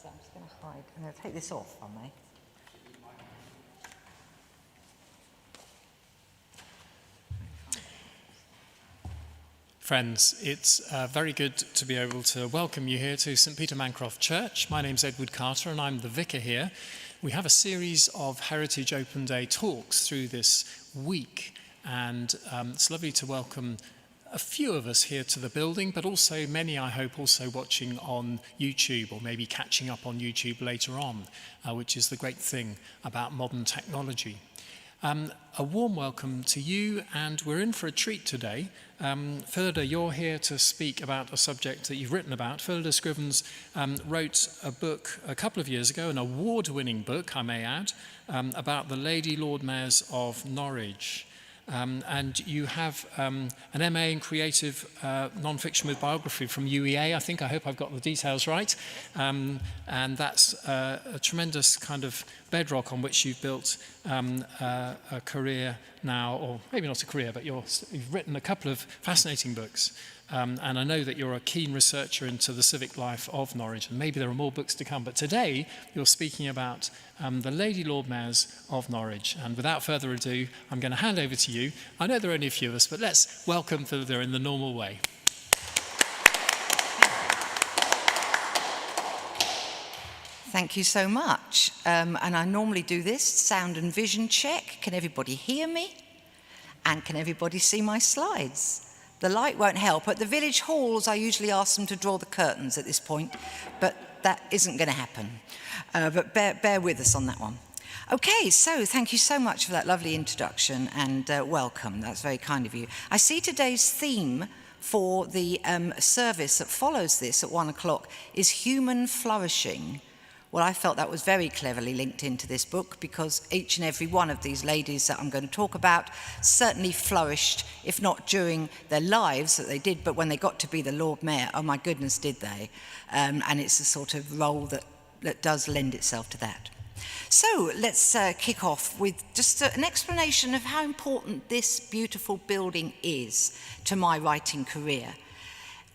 So I'm just going to hide. I'm going to take this off, I may. Friends, it's very good to be able to welcome you here to St Peter Mancroft Church. My name's Edward Carter and I'm the vicar here. We have a series of Heritage Open Day talks through this week, and it's lovely to welcome a few of us here to the building, but also many, I hope, also watching on YouTube or maybe catching up on YouTube later on, which is the great thing about modern technology. A warm welcome to you, and we're in for a treat today. Ferda, you're here to speak about a subject that you've written about. Ferda Scrivens wrote a book a couple of years ago, an award-winning book, I may add, about the Lady Lord Mayors of Norwich. And you have an MA in creative non-fiction with biography from UEA, I hope I've got the details right. And that's a tremendous kind of bedrock on which you've built a career now, or maybe not a career, but you've written a couple of fascinating books. And I know that you're a keen researcher into the civic life of Norwich, and maybe there are more books to come. But today, you're speaking about the Lady Lord Mayors of Norwich. And without further ado, I'm going to hand over to you. I know there are only a few of us, but let's welcome Ferda in the normal way. Thank you so much. And I normally do this sound and vision check. Can everybody hear me? And can everybody see my slides? The light won't help. At the village halls, I usually ask them to draw the curtains at this point, but that isn't going to happen. But bear with us on that one. Okay, so thank you so much for that lovely introduction, and welcome. That's very kind of you. I see today's theme for the service that follows this at 1 o'clock is human flourishing. Well, I felt that was very cleverly linked into this book, because each and every one of these ladies that I'm going to talk about certainly flourished, if not during their lives that they did, but when they got to be the Lord Mayor, oh my goodness, did they? And it's a sort of role that does lend itself to that. So let's kick off with just an explanation of how important this beautiful building is to my writing career.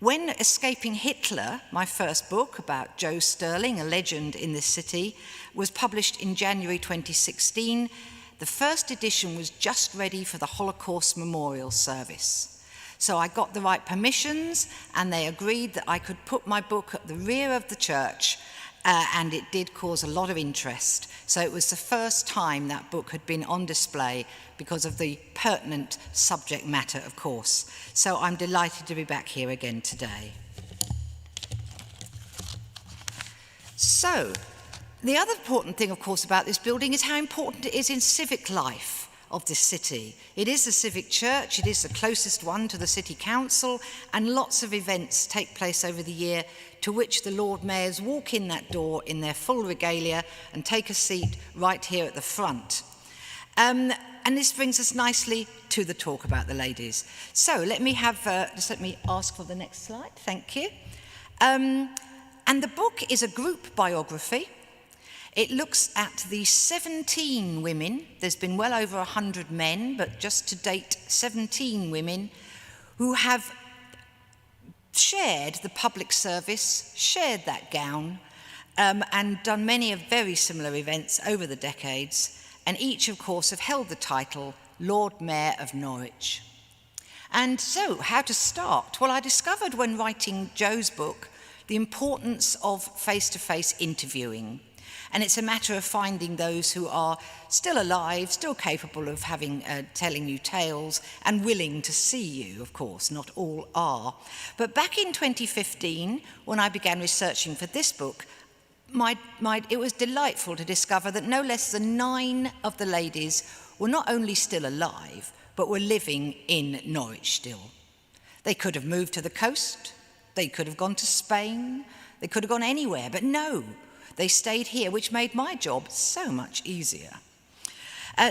When Escaping Hitler, my first book about Joe Sterling, a legend in this city, was published in January 2016, the first edition was just ready for the Holocaust Memorial Service. So I got the right permissions, and they agreed that I could put my book at the rear of the church, and it did cause a lot of interest. So it was the first time that book had been on display because of the pertinent subject matter, of course. So I'm delighted to be back here again today. So, the other important thing, of course, about this building is how important it is in civic life of this city. It is a civic church, it is the closest one to the city council, and lots of events take place over the year to which the Lord Mayors walk in that door in their full regalia and take a seat right here at the front. And this brings us nicely to the talk about the ladies. So let me ask for the next slide, thank you. And the book is a group biography. It looks at the 17 women, there's been well over 100 men, but just to date 17 women who have shared the public service, shared that gown, and done many of very similar events over the decades, and each, of course, have held the title Lord Mayor of Norwich. And so, how to start? Well, I discovered when writing Joe's book the importance of face-to-face interviewing. And it's a matter of finding those who are still alive, still capable of telling you tales, and willing to see you, of course. Not all are. But back in 2015, when I began researching for this book, it was delightful to discover that no less than 9 of the ladies were not only still alive, but were living in Norwich still. They could have moved to the coast, they could have gone to Spain, they could have gone anywhere, but no, they stayed here, which made my job so much easier.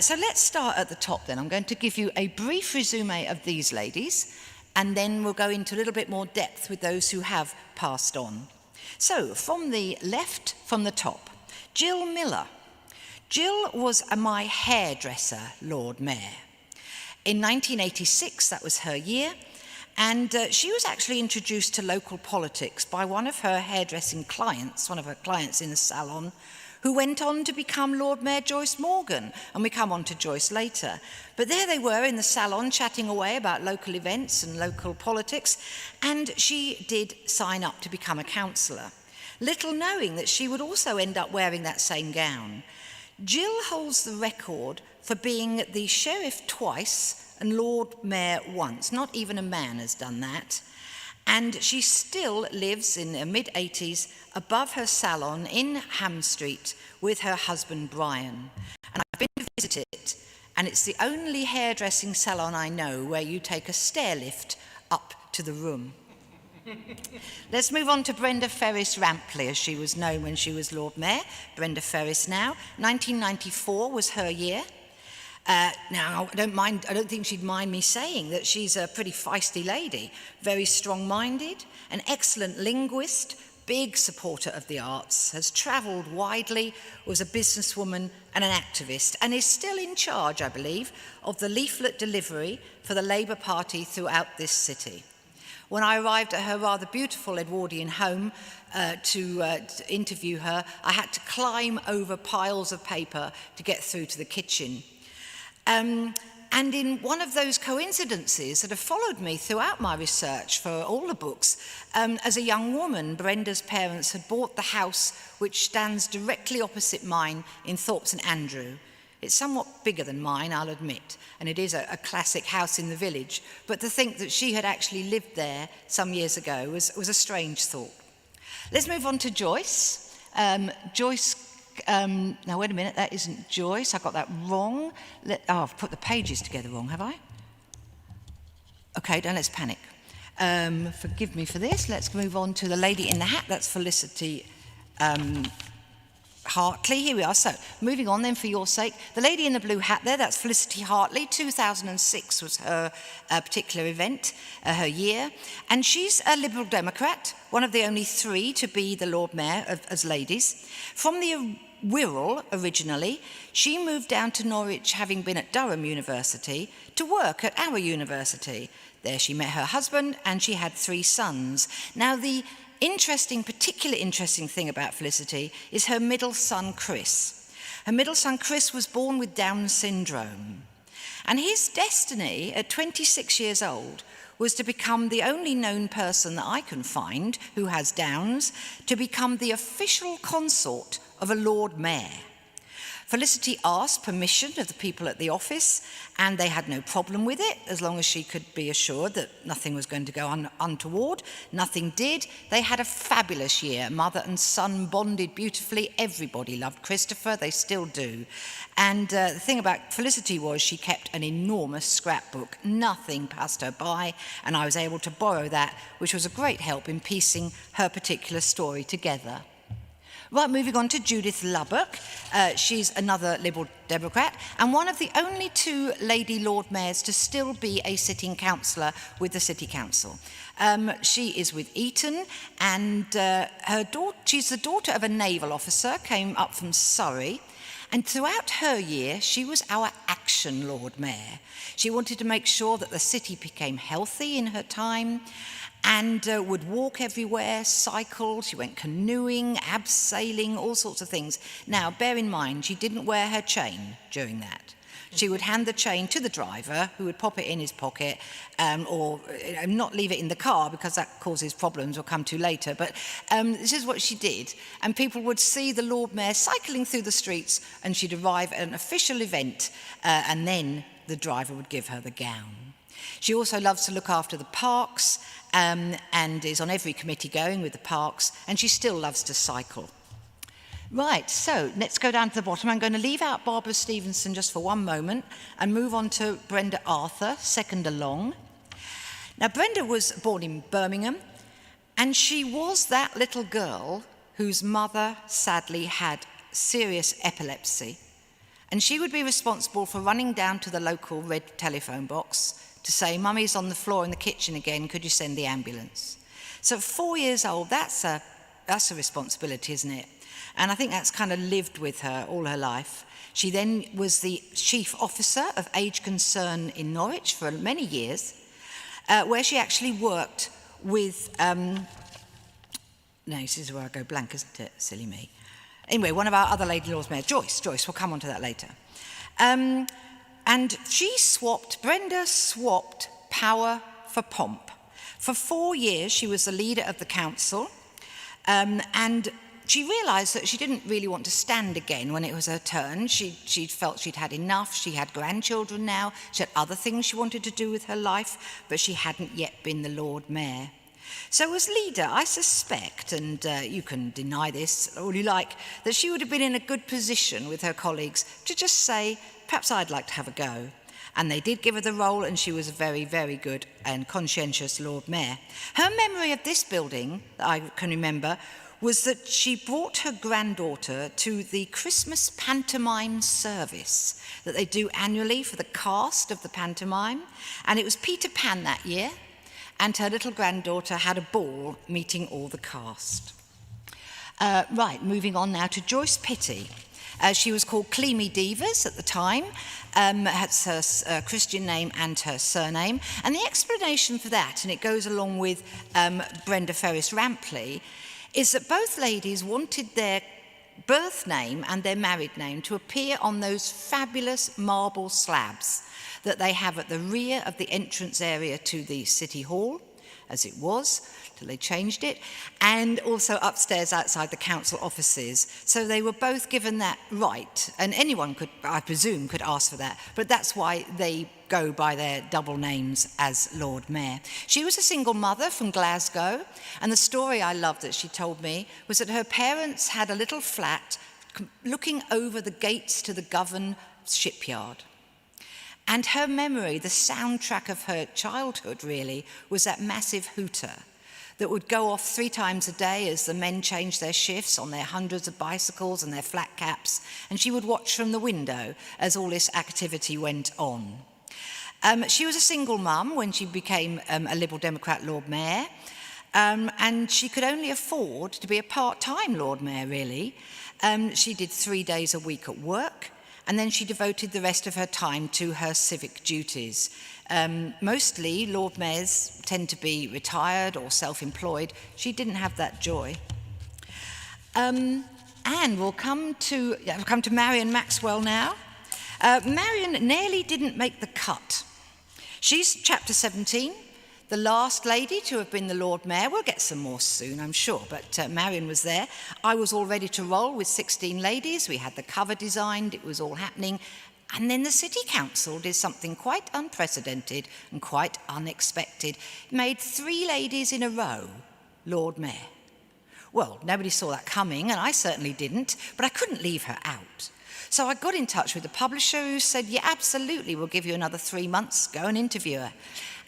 So let's start at the top then. I'm going to give you a brief resume of these ladies, and then we'll go into a little bit more depth with those who have passed on. So from the left, from the top, Jill Miller. Jill was my hairdresser Lord Mayor. In 1986, that was her year, and she was actually introduced to local politics by one of her hairdressing clients, one of her clients in the salon, who went on to become Lord Mayor Joyce Morgan, and we come on to Joyce later. But there they were in the salon chatting away about local events and local politics, and she did sign up to become a councillor, little knowing that she would also end up wearing that same gown. Jill holds the record for being the sheriff twice and Lord Mayor once. Not even a man has done that. And she still lives in her mid-80s above her salon in Ham Street with her husband Brian. And I've been to visit it, and it's the only hairdressing salon I know where you take a stair lift up to the room. Let's move on to Brenda Ferris-Rampley, as she was known when she was Lord Mayor. Brenda Ferris now. 1994 was her year. Now, I don't think she'd mind me saying that she's a pretty feisty lady, very strong-minded, an excellent linguist, big supporter of the arts, has travelled widely, was a businesswoman and an activist, and is still in charge, I believe, of the leaflet delivery for the Labour Party throughout this city. When I arrived at her rather beautiful Edwardian home to interview her, I had to climb over piles of paper to get through to the kitchen. And in one of those coincidences that have followed me throughout my research for all the books, as a young woman, Brenda's parents had bought the house which stands directly opposite mine in Thorpe St Andrew. It's somewhat bigger than mine, I'll admit, and it is a classic house in the village, but to think that she had actually lived there some years ago was a strange thought. Let's move on to Joyce. Now wait a minute, that isn't Joyce, I got that wrong. I've put the pages together wrong, have I? Okay, now let's panic. Forgive me for this. Let's move on to the lady in the hat, that's Felicity Hartley. Here we are. So, moving on then for your sake. The lady in the blue hat there, that's Felicity Hartley. 2006 was her particular event, her year. And she's a Liberal Democrat, one of the only 3 to be the Lord Mayor as ladies. From the Wirral originally, she moved down to Norwich, having been at Durham University, to work at our university. There she met her husband and she had 3 sons. Now the particular interesting thing about Felicity is her middle son, Chris. Her middle son, Chris, was born with Down syndrome. And his destiny at 26 years old was to become the only known person that I can find who has Downs, to become the official consort of a Lord Mayor. Felicity asked permission of the people at the office, and they had no problem with it, as long as she could be assured that nothing was going to go untoward. Nothing did. They had a fabulous year. Mother and son bonded beautifully. Everybody loved Christopher. They still do. And the thing about Felicity was she kept an enormous scrapbook. Nothing passed her by, and I was able to borrow that, which was a great help in piecing her particular story together. Right, moving on to Judith Lubbock. She's another Liberal Democrat and one of the only 2 lady Lord Mayors to still be a sitting councillor with the City Council. She is with Eton, and she's the daughter of a naval officer, came up from Surrey. And throughout her year, she was our action Lord Mayor. She wanted to make sure that the city became healthy in her time, and would walk everywhere, cycle, she went canoeing, abseiling, all sorts of things. Now, bear in mind, she didn't wear her chain during that. She would hand the chain to the driver, who would pop it in his pocket, or not leave it in the car, because that causes problems, we'll come to later. But this is what she did. And people would see the Lord Mayor cycling through the streets, and she'd arrive at an official event, and then the driver would give her the gown. She also loves to look after the parks, and is on every committee going with the parks, and she still loves to cycle. Right, so let's go down to the bottom. I'm going to leave out Barbara Stevenson just for one moment and move on to Brenda Arthur, second along. Now, Brenda was born in Birmingham, and she was that little girl whose mother sadly had serious epilepsy. And she would be responsible for running down to the local red telephone box to say, "Mummy's on the floor in the kitchen again, could you send the ambulance?" So at 4 years old, that's a responsibility, isn't it? And I think that's kind of lived with her all her life. She then was the chief officer of Age Concern in Norwich for many years, where she actually worked with, no, this is where I go blank, isn't it? Silly me. Anyway, one of our other Lady Lord Mayor, Joyce, we'll come on to that later. And Brenda swapped power for pomp. For 4 years, she was the leader of the council, and she realised that she didn't really want to stand again when it was her turn. She felt she'd had enough. She had grandchildren now. She had other things she wanted to do with her life, but she hadn't yet been the Lord Mayor. So as leader, I suspect, and you can deny this all you like, that she would have been in a good position with her colleagues to just say, perhaps I'd like to have a go. And they did give her the role, and she was a very, very good and conscientious Lord Mayor. Her memory of this building, that I can remember, was that she brought her granddaughter to the Christmas pantomime service that they do annually for the cast of the pantomime. And it was Peter Pan that year, and her little granddaughter had a ball meeting all the cast. Right, moving on now to Joyce Pitty. She was called Cleamy Divas at the time. That's her Christian name and her surname. And the explanation for that, and it goes along with Brenda Ferris Rampley, is that both ladies wanted their birth name and their married name to appear on those fabulous marble slabs that they have at the rear of the entrance area to the City Hall, as it was, till they changed it, and also upstairs outside the council offices. So they were both given that right, and anyone could, I presume, could ask for that, but that's why they go by their double names as Lord Mayor. She was a single mother from Glasgow, and the story I loved that she told me was that her parents had a little flat looking over the gates to the Govan shipyard. And her memory, the soundtrack of her childhood really, was that massive hooter that would go off 3 times a day as the men changed their shifts on their hundreds of bicycles and their flat caps, and she would watch from the window as all this activity went on. She was a single mum when she became a Liberal Democrat Lord Mayor, and she could only afford to be a part-time Lord Mayor, really. She did 3 days a week at work, and then she devoted the rest of her time to her civic duties. Mostly, Lord Mayors tend to be retired or self-employed. She didn't have that joy. And we'll come to Marion Maxwell now. Marion nearly didn't make the cut. She's chapter 17, the last lady to have been the Lord Mayor. We'll get some more soon, I'm sure, but Marion was there. I was all ready to roll with 16 ladies. We had the cover designed, it was all happening. And then the City Council did something quite unprecedented and quite unexpected. It made 3 ladies in a row Lord Mayor. Well, nobody saw that coming, and I certainly didn't, but I couldn't leave her out. So I got in touch with the publisher, who said, yeah, absolutely, we'll give you another 3 months, go and interview her.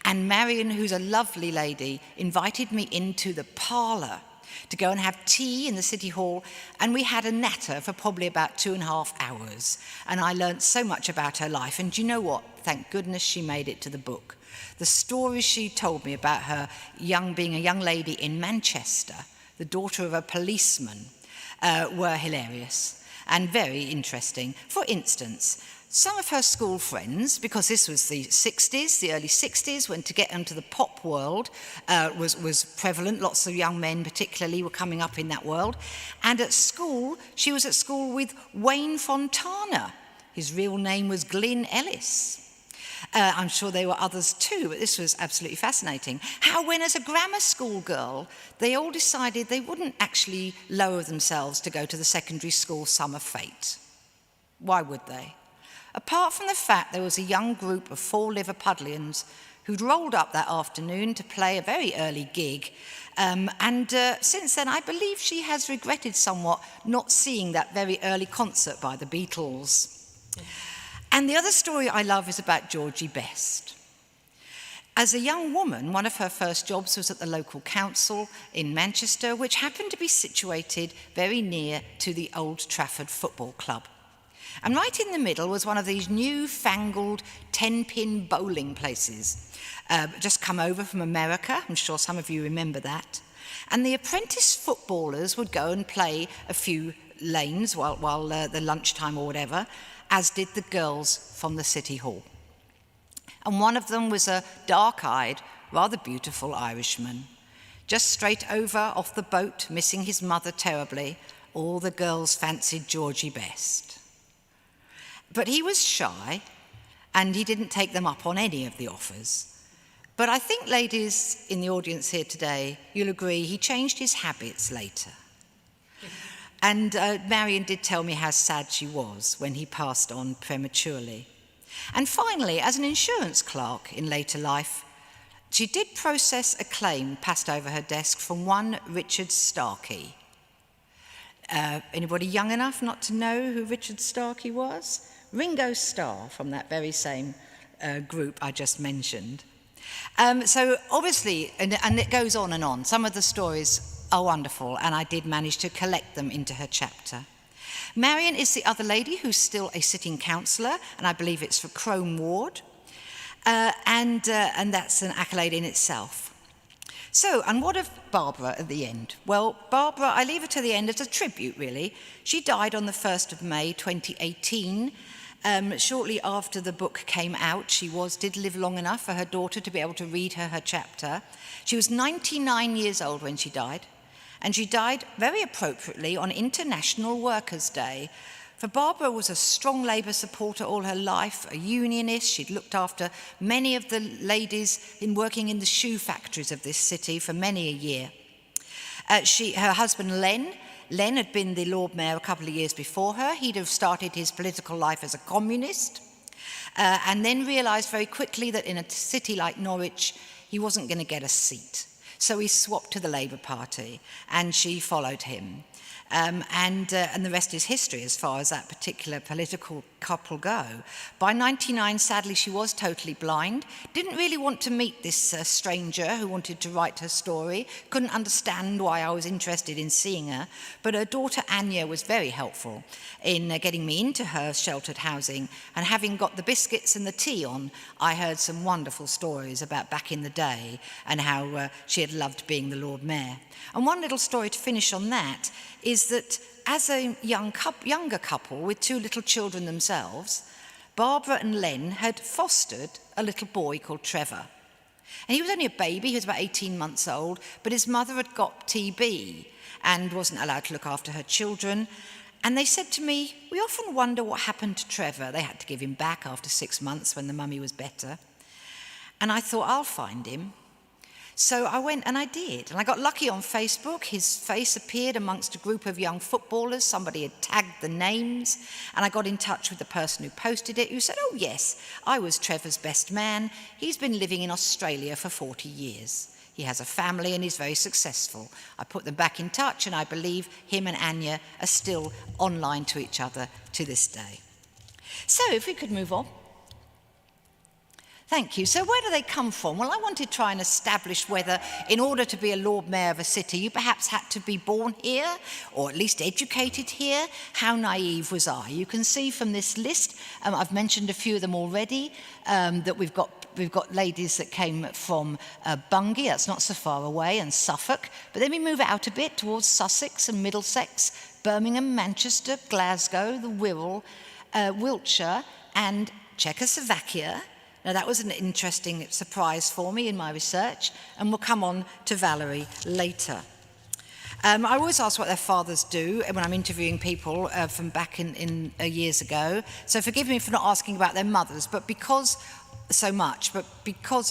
And Marion, who's a lovely lady, invited me into the parlour to go and have tea in the City Hall, and we had a natter for probably about 2.5 hours. And I learnt so much about her life, and do you know what? Thank goodness she made it to the book. The stories she told me about her being a young lady in Manchester, the daughter of a policeman, were hilarious and very interesting. For instance, some of her school friends, because this was the 60s, the early 60s, when to get into the pop world was prevalent. Lots of young men particularly were coming up in that world. And at school, she was at school with Wayne Fontana. His real name was Glyn Ellis. I'm sure there were others too, but this was absolutely fascinating. How when as a grammar school girl, they all decided they wouldn't actually lower themselves to go to the secondary school summer fete. Why would they? Apart from the fact there was a young group of 4 Liverpudlians who'd rolled up that afternoon to play a very early gig. Since then, I believe she has regretted somewhat not seeing that very early concert by the Beatles. And the other story I love is about Georgie Best. As a young woman, one of her first jobs was at the local council in Manchester, which happened to be situated very near to the Old Trafford Football Club. And right in the middle was one of these new-fangled 10-pin bowling places, just come over from America. I'm sure some of you remember that. And the apprentice footballers would go and play a few lanes while the lunchtime or whatever, as did the girls from the City Hall. And one of them was a dark-eyed, rather beautiful Irishman. Just straight over off the boat, missing his mother terribly, all the girls fancied Georgie Best. But he was shy, and he didn't take them up on any of the offers. But I think, ladies in the audience here today, you'll agree he changed his habits later. And Marion did tell me how sad she was when he passed on prematurely. And finally, as an insurance clerk in later life, she did process a claim passed over her desk from one Richard Starkey. Anybody young enough not to know who Richard Starkey was? Ringo Starr from that very same group I just mentioned. So obviously, and it goes on and on, some of the stories are wonderful, and I did manage to collect them into her chapter. Marion is the other lady who's still a sitting councillor, and I believe it's for Crome Ward, and that's an accolade in itself. So, and what of Barbara at the end? Well, Barbara, I leave her to the end as a tribute, really. She died on the 1st of May 2018. Shortly after the book came out, she did live long enough for her daughter to be able to read her chapter. She was 99 years old when she died, and she died very appropriately on International Workers' Day. For Barbara was a strong Labour supporter all her life, a unionist. She'd looked after many of the ladies working in the shoe factories of this city for many a year. Her husband Len had been the Lord Mayor a couple of years before her. He'd have started his political life as a communist, and then realised very quickly that in a city like Norwich, he wasn't going to get a seat. So he swapped to the Labour Party, and she followed him. And the rest is history as far as that particular political couple go. By 99, sadly, she was totally blind, didn't really want to meet this stranger who wanted to write her story, couldn't understand why I was interested in seeing her, but her daughter Anya was very helpful in getting me into her sheltered housing, and having got the biscuits and the tea on, I heard some wonderful stories about back in the day and how she had loved being the Lord Mayor. And one little story to finish on that is that as a younger couple with two little children themselves, Barbara and Len had fostered a little boy called Trevor. And he was only a baby, he was about 18 months old, but his mother had got TB and wasn't allowed to look after her children. And they said to me, we often wonder what happened to Trevor. They had to give him back after 6 months when the mummy was better. And I thought, I'll find him. So I went and I did. And I got lucky on Facebook. His face appeared amongst a group of young footballers. Somebody had tagged the names. And I got in touch with the person who posted it, who said, oh yes, I was Trevor's best man. He's been living in Australia for 40 years. He has a family and is very successful. I put them back in touch, and I believe him and Anya are still online to each other to this day. So if we could move on. Thank you. So where do they come from? Well, I wanted to try and establish whether, in order to be a Lord Mayor of a city, you perhaps had to be born here, or at least educated here. How naive was I? You can see from this list, I've mentioned a few of them already, that we've got ladies that came from Bungay, that's not so far away, and Suffolk. But then we move out a bit towards Sussex and Middlesex, Birmingham, Manchester, Glasgow, the Wirral, Wiltshire, and Czechoslovakia. Now, that was an interesting surprise for me in my research, and we'll come on to Valerie later. I always ask what their fathers do when I'm interviewing people from back in years ago, so forgive me for not asking about their mothers, but because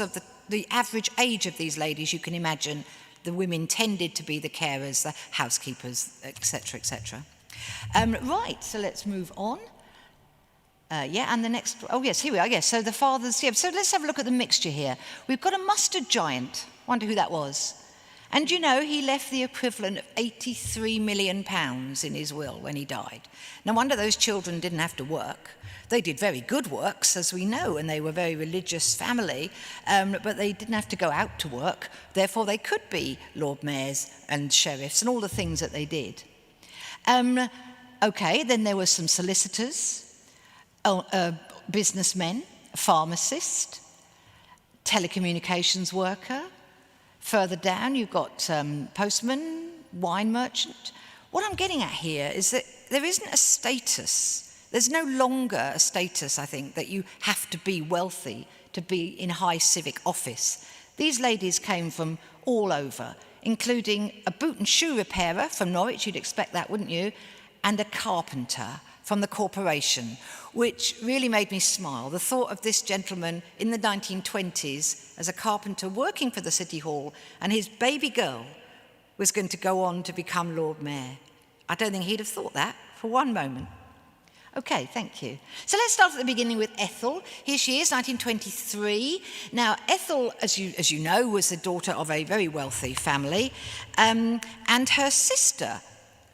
of the average age of these ladies, you can imagine the women tended to be the carers, the housekeepers, etc., etc. Right, so let's move on. And the next, oh yes, here we are, yes. So the fathers, yeah, so let's have a look at the mixture here. We've got a mustard giant. Wonder who that was. And you know, he left the equivalent of £83 million in his will when he died. No wonder those children didn't have to work. They did very good works, as we know, and they were a very religious family, but they didn't have to go out to work. Therefore, they could be Lord Mayors and sheriffs and all the things that they did. Okay, then there were some solicitors, businessmen, a pharmacist, telecommunications worker. Further down, you've got postman, wine merchant. What I'm getting at here is that there isn't a status. There's no longer a status, I think, that you have to be wealthy to be in high civic office. These ladies came from all over, including a boot and shoe repairer from Norwich, you'd expect that, wouldn't you? And a carpenter from the corporation, which really made me smile. The thought of this gentleman in the 1920s as a carpenter working for the City Hall, and his baby girl was going to go on to become Lord Mayor. I don't think he'd have thought that for one moment. Okay, thank you. So let's start at the beginning with Ethel. Here she is, 1923. Now, Ethel, as you know, was the daughter of a very wealthy family, and her sister,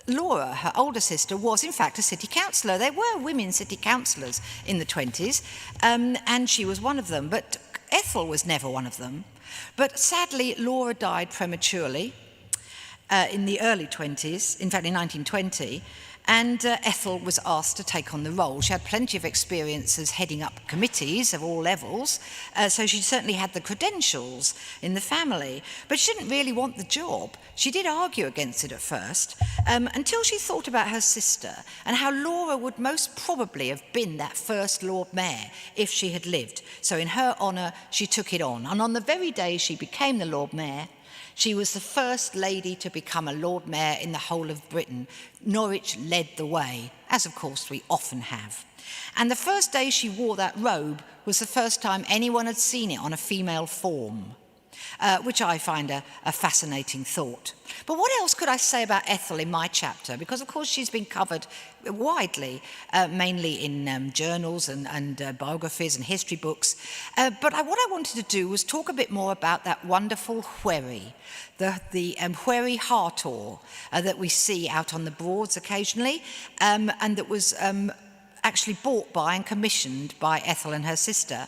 Laura, her older sister, was in fact a city councillor. There were women city councillors in the 20s, and she was one of them, but Ethel was never one of them. But sadly, Laura died prematurely in the early 20s, in fact in 1920, and Ethel was asked to take on the role. She had plenty of experience as heading up committees of all levels, so she certainly had the credentials in the family, but she didn't really want the job. She did argue against it at first, until she thought about her sister and how Laura would most probably have been that first Lord Mayor if she had lived. So in her honour, she took it on, and on the very day she became the Lord Mayor, she was the first lady to become a Lord Mayor in the whole of Britain. Norwich led the way, as of course we often have. And the first day she wore that robe was the first time anyone had seen it on a female form, which I find a fascinating thought. But what else could I say about Ethel in my chapter? Because of course she's been covered widely, mainly in journals and biographies and history books. But what I wanted to do was talk a bit more about that wonderful wherry, the wherry Hartor that we see out on the Broads occasionally, and that was actually bought by and commissioned by Ethel and her sister.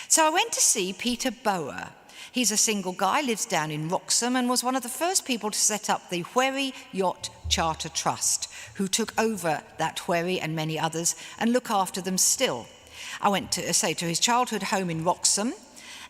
So I went to see Peter Bower. He's a single guy, lives down in Wroxham, and was one of the first people to set up the Wherry Yacht Charter Trust, who took over that wherry and many others and look after them still. I went to his childhood home in Wroxham,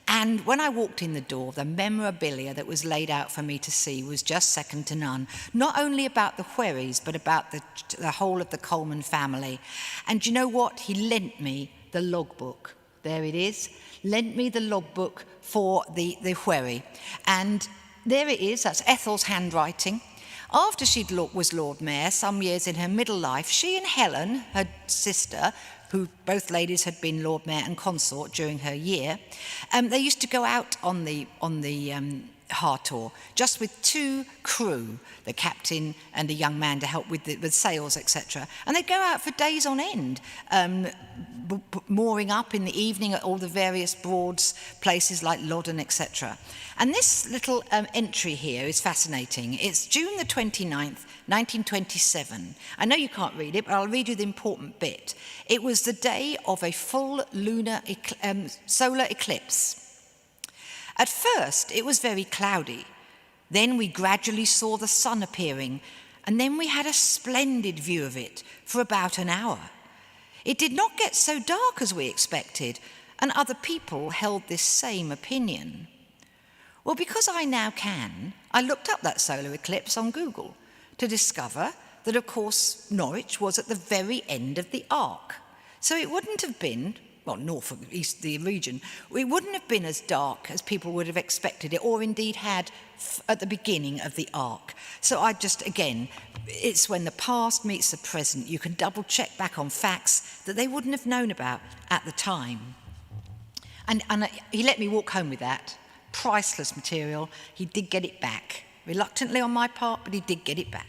and when I walked in the door, the memorabilia that was laid out for me to see was just second to none, not only about the wherries, but about the whole of the Colman family. And you know what? He lent me the logbook. There it is. Lent me the logbook for the wherry. And there it is, that's Ethel's handwriting. After she was Lord Mayor, some years in her middle life, she and Helen, her sister, who both ladies had been Lord Mayor and consort during her year, they used to go out on the Hartor, just with two crew, the captain and a young man to help with sales, etc. And they'd go out for days on end, mooring up in the evening at all the various Broads, places like Loddon, etc. And this little entry here is fascinating. It's June the 29th, 1927. I know you can't read it, but I'll read you the important bit. It was the day of a full solar eclipse. At first, it was very cloudy. Then we gradually saw the sun appearing, and then we had a splendid view of it for about an hour. It did not get so dark as we expected, and other people held this same opinion. Well, because I now can, I looked up that solar eclipse on Google to discover that, of course, Norwich was at the very end of the arc. So it wouldn't have been, well, north of east the region, it wouldn't have been as dark as people would have expected it, or indeed had at the beginning of the arc. So I just, again, it's when the past meets the present, you can double check back on facts that they wouldn't have known about at the time. And he let me walk home with that. Priceless material. He did get it back. Reluctantly on my part, but he did get it back.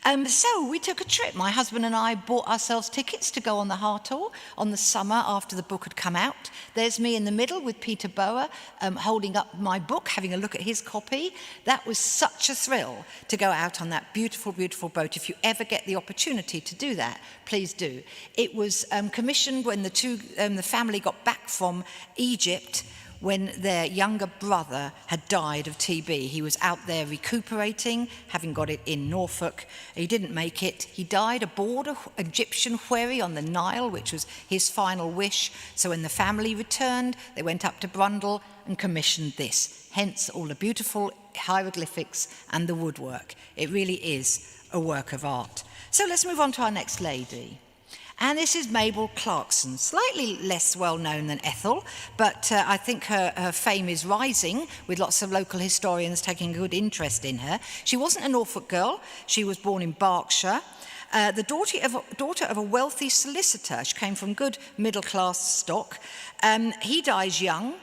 So we took a trip. My husband and I bought ourselves tickets to go on the Hartall on the summer after the book had come out. There's me in the middle with Peter Bower holding up my book, having a look at his copy. That was such a thrill to go out on that beautiful, beautiful boat. If you ever get the opportunity to do that, please do. It was commissioned when the family got back from Egypt, when their younger brother had died of TB. He was out there recuperating, having got it in Norfolk. He didn't make it. He died aboard an Egyptian wherry on the Nile, which was his final wish. So when the family returned, they went up to Brundall and commissioned this. Hence all the beautiful hieroglyphics and the woodwork. It really is a work of art. So let's move on to our next lady. And this is Mabel Clarkson, slightly less well known than Ethel, but I think her fame is rising, with lots of local historians taking a good interest in her. She wasn't a Norfolk girl. She was born in Berkshire. The daughter of a wealthy solicitor. She came from good middle-class stock. He dies young,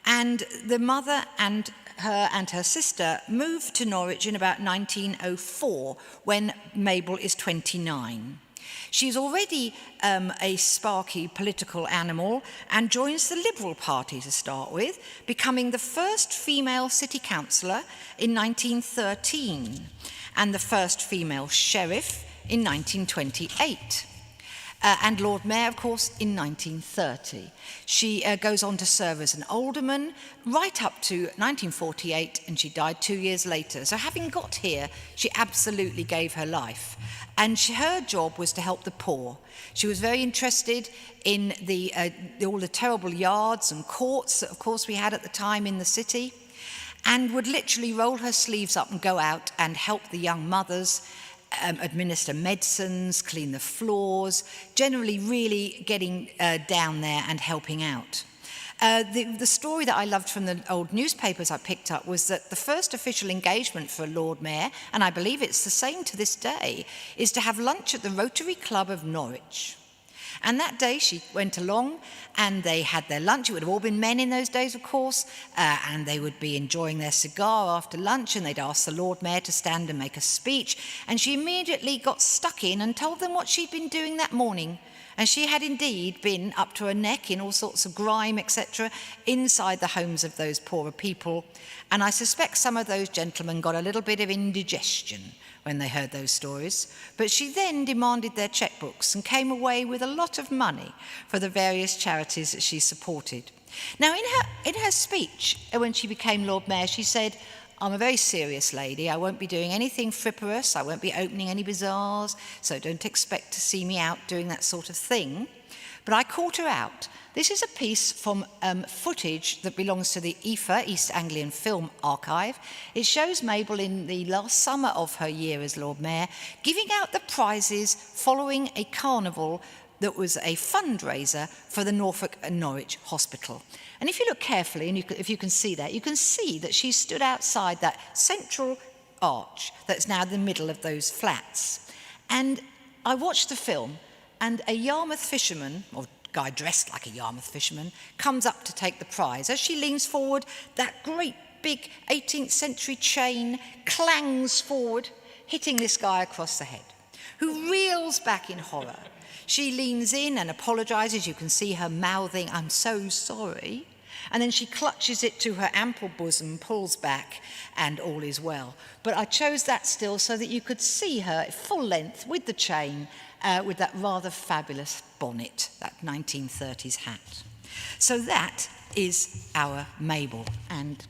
and the mother and her sister moved to Norwich in about 1904, when Mabel is 29. She's already a sparky political animal and joins the Liberal Party to start with, becoming the first female city councillor in 1913 and the first female sheriff in 1928. And Lord Mayor, of course, in 1930. She goes on to serve as an alderman right up to 1948, and she died 2 years later. So having got here, she absolutely gave her life. And her job was to help the poor. She was very interested in all the terrible yards and courts that, of course, we had at the time in the city, and would literally roll her sleeves up and go out and help the young mothers administer medicines, clean the floors, generally really getting down there and helping out. The story that I loved from the old newspapers I picked up was that the first official engagement for a Lord Mayor, and I believe it's the same to this day, is to have lunch at the Rotary Club of Norwich. And that day she went along and they had their lunch. It would have all been men in those days, of course, and they would be enjoying their cigar after lunch, and they'd ask the Lord Mayor to stand and make a speech. And she immediately got stuck in and told them what she'd been doing that morning. And she had indeed been up to her neck in all sorts of grime, etc., inside the homes of those poorer people. And I suspect some of those gentlemen got a little bit of indigestion when they heard those stories. But she then demanded their checkbooks and came away with a lot of money for the various charities that she supported. Now, in her speech, when she became Lord Mayor, she said, "I'm a very serious lady. I won't be doing anything frivolous. I won't be opening any bazaars, so don't expect to see me out doing that sort of thing." But I caught her out. This is a piece from footage that belongs to the EFA, East Anglian Film Archive. It shows Mabel in the last summer of her year as Lord Mayor, giving out the prizes following a carnival that was a fundraiser for the Norfolk and Norwich Hospital. And if you look carefully, and if you can see that she stood outside that central arch that's now the middle of those flats. And I watched the film, and a Yarmouth fisherman, or guy dressed like a Yarmouth fisherman, comes up to take the prize. As she leans forward, that great big 18th century chain clangs forward, hitting this guy across the head, who reels back in horror. She leans in and apologises. You can see her mouthing, "I'm so sorry." And then she clutches it to her ample bosom, pulls back, and all is well. But I chose that still so that you could see her full length with the chain, with that rather fabulous bonnet, that 1930s hat. So that is our Mabel. And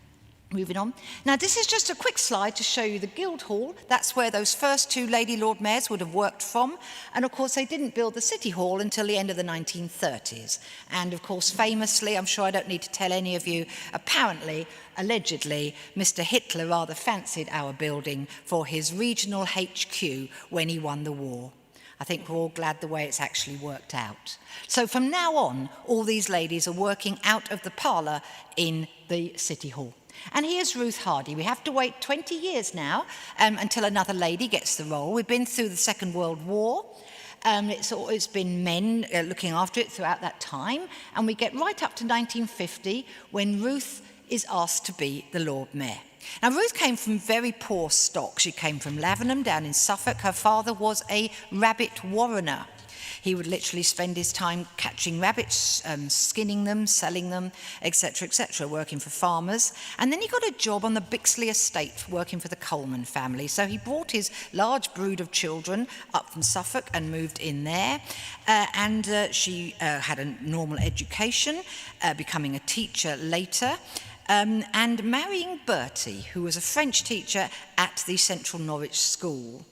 moving on. Now, this is just a quick slide to show you the Guildhall. That's where those first two Lady Lord Mayors would have worked from. And of course, they didn't build the City Hall until the end of the 1930s. And of course, famously, I'm sure I don't need to tell any of you, apparently, allegedly, Mr. Hitler rather fancied our building for his regional HQ when he won the war. I think we're all glad the way it's actually worked out. So from now on, all these ladies are working out of the parlour in the City Hall. And here's Ruth Hardy. We have to wait 20 years now until another lady gets the role. We've been through the Second World War. It's been men looking after it throughout that time. And we get right up to 1950 when Ruth is asked to be the Lord Mayor. Now, Ruth came from very poor stock. She came from Lavenham down in Suffolk. Her father was a rabbit warrener. He would literally spend his time catching rabbits, skinning them, selling them, etc., working for farmers. And then he got a job on the Bixley estate, working for the Colman family. So he brought his large brood of children up from Suffolk and moved in there. She had a normal education, becoming a teacher later. And marrying Bertie, who was a French teacher at the Central Norwich School.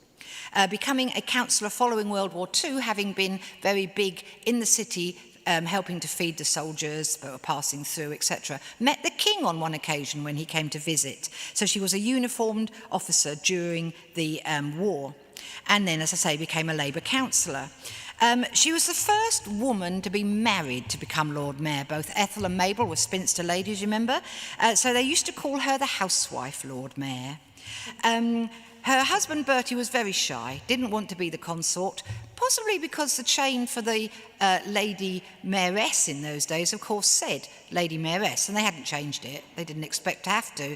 Becoming a councillor following World War II, having been very big in the city, helping to feed the soldiers that were passing through, etc. Met the king on one occasion when he came to visit. So she was a uniformed officer during the war. And then, as I say, became a Labour councillor. She was the first woman to be married to become Lord Mayor. Both Ethel and Mabel were spinster ladies, remember? So they used to call her the housewife Lord Mayor. Her husband Bertie was very shy, didn't want to be the consort, possibly because the chain for the Lady Mayoress in those days, of course, said Lady Mayoress, and they hadn't changed it. They didn't expect to have to.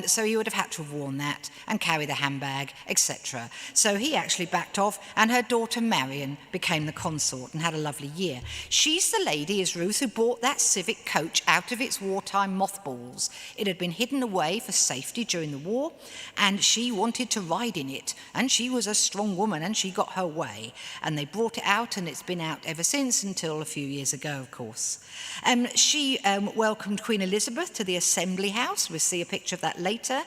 So he would have had to have worn that and carry the handbag, etc. So he actually backed off, and her daughter Marion became the consort and had a lovely year. She's the lady, is Ruth, who bought that Civic Coach out of its wartime mothballs. It had been hidden away for safety during the war, and she wanted to ride in it, and she was a strong woman, and she got her way, and they brought it out, and it's been out ever since, until a few years ago, of course. She welcomed Queen Elizabeth to the Assembly House. We'll see a picture of that later.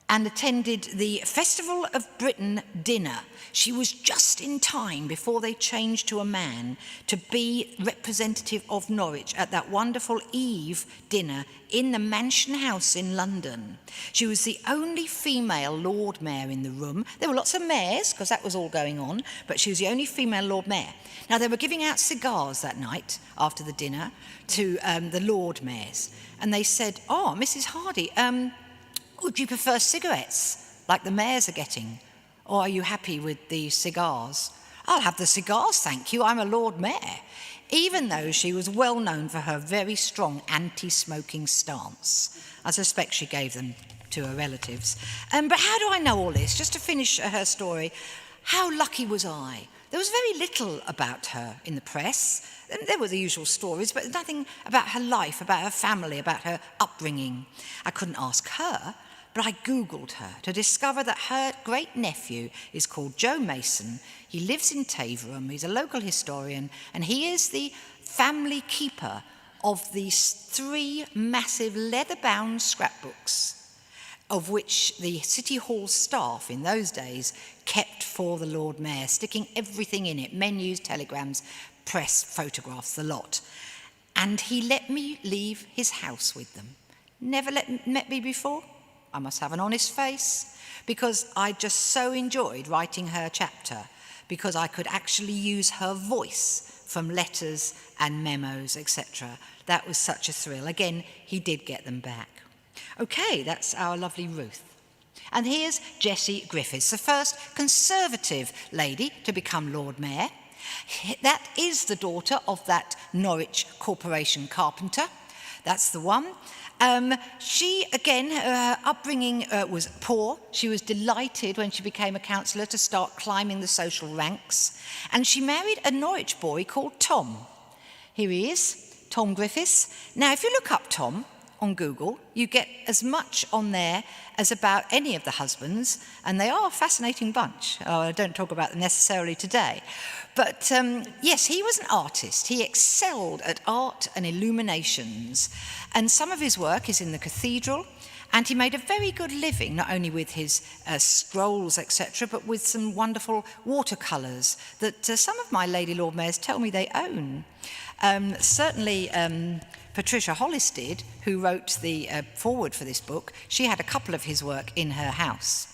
And attended the Festival of Britain dinner. She was just in time before they changed to a man to be representative of Norwich at that wonderful Eve dinner in the Mansion House in London. She was the only female Lord Mayor in the room. There were lots of mayors, because that was all going on, but she was the only female Lord Mayor. Now, they were giving out cigars that night after the dinner to the Lord Mayors. And they said, "Oh, Mrs. Hardy, would you prefer cigarettes, like the mayors are getting? Or are you happy with the cigars?" "I'll have the cigars, thank you. I'm a Lord Mayor." Even though she was well known for her very strong anti-smoking stance. I suspect she gave them to her relatives. But how do I know all this? Just to finish her story, how lucky was I? There was very little about her in the press. There were the usual stories, but nothing about her life, about her family, about her upbringing. I couldn't ask her, but I Googled her to discover that her great-nephew is called Joe Mason. He lives in Taverham, he's a local historian, and he is the family keeper of these 3 massive leather-bound scrapbooks, of which the City Hall staff in those days kept for the Lord Mayor, sticking everything in it, menus, telegrams, press, photographs, the lot. And he let me leave his house with them. Never met me before. I must have an honest face, because I just so enjoyed writing her chapter, because I could actually use her voice from letters and memos, etc. That was such a thrill. Again, he did get them back. Okay, that's our lovely Ruth. And here's Jessie Griffiths, the first Conservative lady to become Lord Mayor. That is the daughter of that Norwich Corporation carpenter. That's the one. She, again, her upbringing was poor. She was delighted when she became a councillor to start climbing the social ranks. And she married a Norwich boy called Tom. Here he is, Tom Griffiths. Now, if you look up Tom on Google, you get as much on there as about any of the husbands, and they are a fascinating bunch. I don't talk about them necessarily today. But yes, he was an artist. He excelled at art and illuminations, and some of his work is in the cathedral, and he made a very good living, not only with his scrolls, etc., but with some wonderful watercolours that some of my Lady Lord Mayors tell me they own. Certainly, Patricia Hollis did, who wrote the foreword for this book. She had a couple of his work in her house.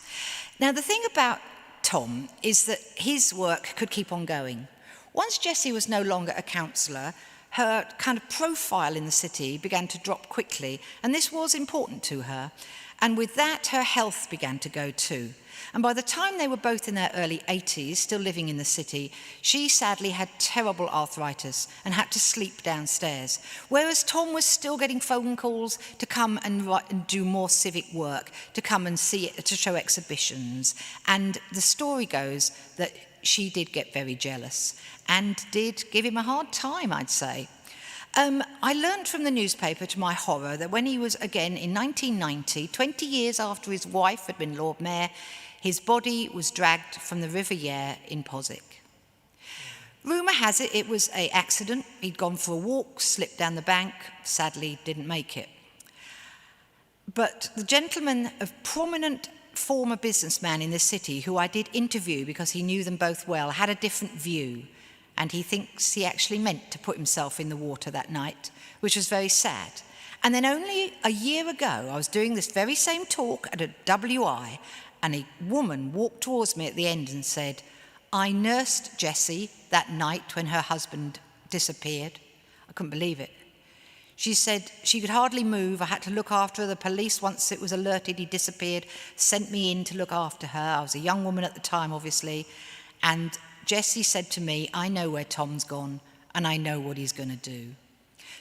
Now, the thing about Tom is that his work could keep on going. Once Jessie was no longer a councillor, her kind of profile in the city began to drop quickly, and this was important to her. And with that, her health began to go too. And by the time they were both in their early 80s, still living in the city, she sadly had terrible arthritis and had to sleep downstairs, whereas Tom was still getting phone calls to come and do more civic work, to come and see it, to show exhibitions. And the story goes that she did get very jealous and did give him a hard time, I'd say. I learned from the newspaper, to my horror, that when he was again in 1990, 20 years after his wife had been Lord Mayor, his body was dragged from the River Yare in Posick. Rumour has it it was an accident. He'd gone for a walk, slipped down the bank, sadly didn't make it. But the gentleman, a prominent former businessman in the city, who I did interview because he knew them both well, had a different view. And he thinks he actually meant to put himself in the water that night, which was very sad. And then only a year ago, I was doing this very same talk at a WI, and a woman walked towards me at the end and said, "I nursed Jessie that night when her husband disappeared." I couldn't believe it. She said she could hardly move. I had to look after her. The police, once it was alerted he disappeared, sent me in to look after her. I was a young woman at the time, obviously, and Jessie said to me, "I know where Tom's gone, and I know what he's going to do."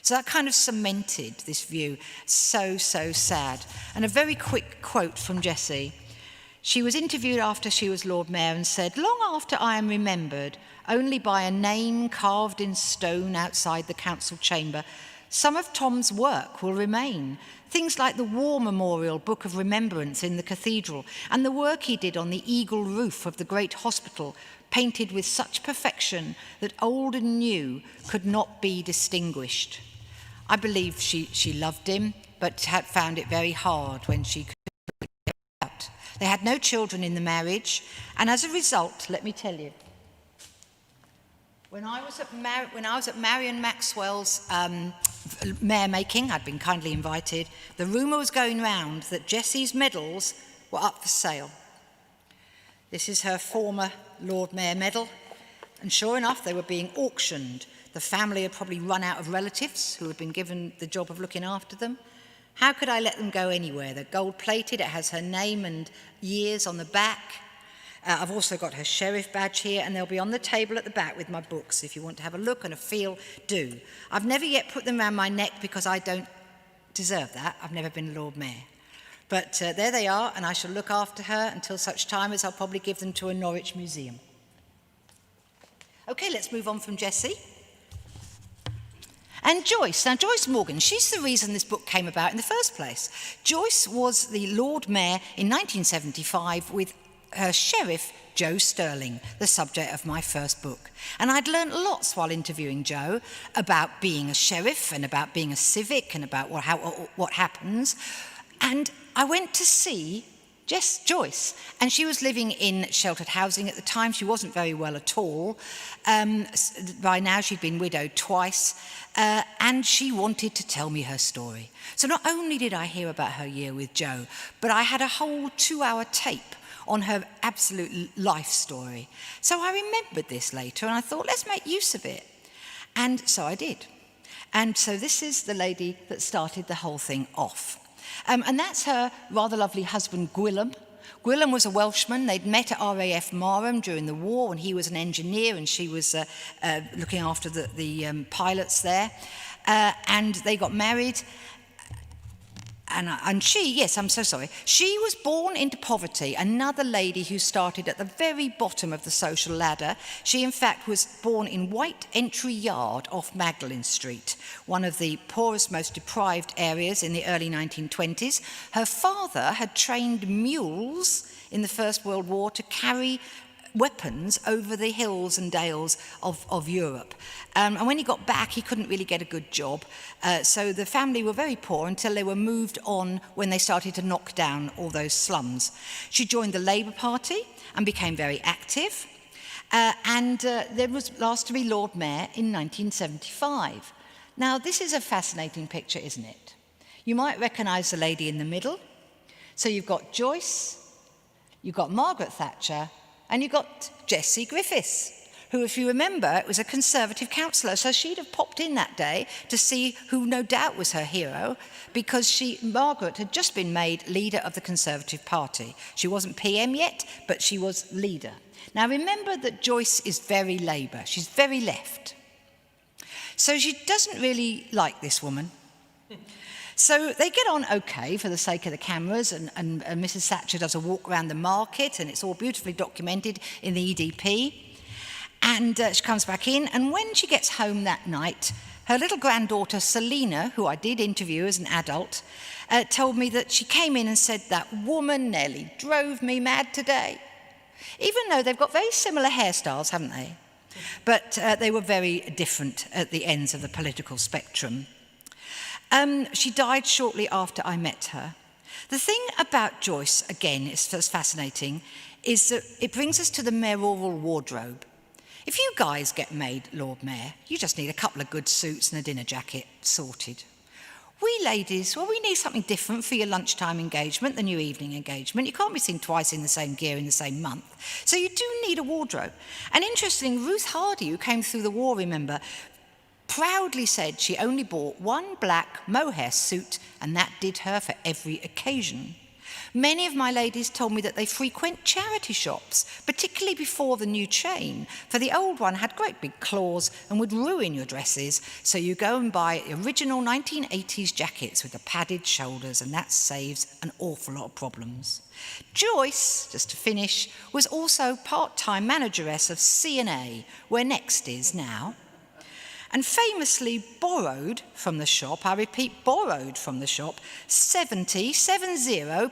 So that kind of cemented this view. So, so sad. And a very quick quote from Jessie. She was interviewed after she was Lord Mayor and said, "Long after I am remembered, only by a name carved in stone outside the council chamber, some of Tom's work will remain. Things like the War Memorial Book of Remembrance in the cathedral, and the work he did on the eagle roof of the great hospital, painted with such perfection that old and new could not be distinguished." I believe she loved him, but had found it very hard when she could get out. They had no children in the marriage, and as a result, let me tell you, when I was at Marion Maxwell's mayor making, I'd been kindly invited, the rumour was going round that Jessie's medals were up for sale. This is her former Lord Mayor medal, and sure enough, they were being auctioned. The family had probably run out of relatives who had been given the job of looking after them. How could I let them go anywhere? They're gold-plated, it has her name and years on the back. I've also got her sheriff badge here, and they'll be on the table at the back with my books. If you want to have a look and a feel, do. I've never yet put them around my neck because I don't deserve that. I've never been Lord Mayor. But there they are, and I shall look after her until such time as I'll probably give them to a Norwich museum. Okay, let's move on from Jessie. And Joyce. Now, Joyce Morgan, she's the reason this book came about in the first place. Joyce was the Lord Mayor in 1975 with her sheriff, Joe Sterling, the subject of my first book. And I'd learnt lots while interviewing Joe about being a sheriff and about being a civic and about what happens. And I went to see Joyce, and she was living in sheltered housing at the time. She wasn't very well at all. By now she'd been widowed twice, and she wanted to tell me her story. So not only did I hear about her year with Joe, but I had a whole 2-hour tape on her absolute life story. So I remembered this later, and I thought, let's make use of it. And so I did. And so this is the lady that started the whole thing off. And that's her rather lovely husband, Gwilym. Gwilym was a Welshman. They'd met at RAF Marham during the war when he was an engineer and she was looking after the pilots there. And they got married. And she, yes, I'm so sorry, she was born into poverty, another lady who started at the very bottom of the social ladder. She, in fact, was born in White Entry Yard off Magdalen Street, one of the poorest, most deprived areas in the early 1920s. Her father had trained mules in the First World War to carry weapons over the hills and dales of Europe. And when he got back, he couldn't really get a good job. So the family were very poor until they were moved on when they started to knock down all those slums. She joined the Labour Party and became very active. And then was asked to be Lord Mayor in 1975. Now, this is a fascinating picture, isn't it? You might recognise the lady in the middle. So you've got Joyce, you've got Margaret Thatcher, and you've got Jessie Griffiths. who, if you remember, it was a Conservative councillor. So she'd have popped in that day to see who no doubt was her hero, because Margaret had just been made leader of the Conservative Party. She wasn't PM yet, but she was leader. Now remember that Joyce is very Labour. She's very left. So she doesn't really like this woman. So they get on okay for the sake of the cameras, and Mrs. Thatcher does a walk around the market, and it's all beautifully documented in the EDP. And she comes back in, and when she gets home that night, her little granddaughter Selina, who I did interview as an adult, told me that she came in and said, "That woman nearly drove me mad today." Even though they've got very similar hairstyles, haven't they? But they were very different at the ends of the political spectrum. She died shortly after I met her. The thing about Joyce, again, is fascinating, is that it brings us to the mayoral wardrobe. If you guys get made Lord Mayor, you just need a couple of good suits and a dinner jacket, sorted. We ladies, well, we need something different for your lunchtime engagement than your evening engagement. You can't be seen twice in the same gear in the same month. So you do need a wardrobe. And interestingly, Ruth Hardy, who came through the war, remember, proudly said she only bought one black mohair suit, and that did her for every occasion. Many of my ladies told me that they frequent charity shops, particularly before the new chain, for the old one had great big claws and would ruin your dresses, so you go and buy original 1980s jackets with the padded shoulders, and that saves an awful lot of problems. Joyce, just to finish, was also part-time manageress of C&A, where Next is now, and famously borrowed from the shop, I repeat, borrowed from the shop, 70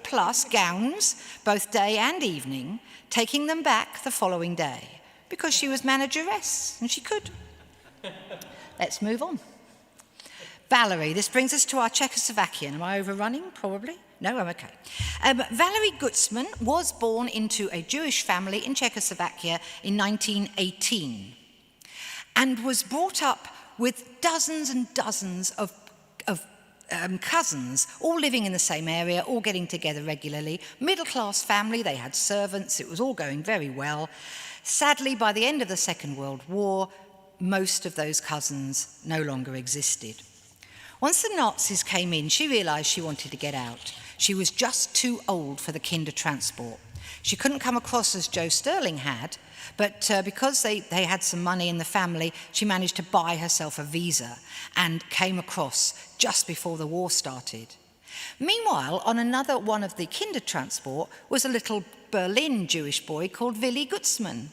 plus gowns, both day and evening, taking them back the following day, because she was manageress and she could. Let's move on. Valerie, this brings us to our Czechoslovakian. Am I overrunning? Probably. No, I'm okay. Valerie Gutzman was born into a Jewish family in Czechoslovakia in 1918. And was brought up with dozens and dozens of cousins, all living in the same area, all getting together regularly. Middle-class family, they had servants, it was all going very well. Sadly, by the end of the Second World War, most of those cousins no longer existed. Once the Nazis came in, she realised she wanted to get out. She was just too old for the Kindertransport. She couldn't come across as Joe Sterling had, but because they had some money in the family, she managed to buy herself a visa and came across just before the war started. Meanwhile, on another one of the Kindertransport was a little Berlin Jewish boy called Willy Gutzman.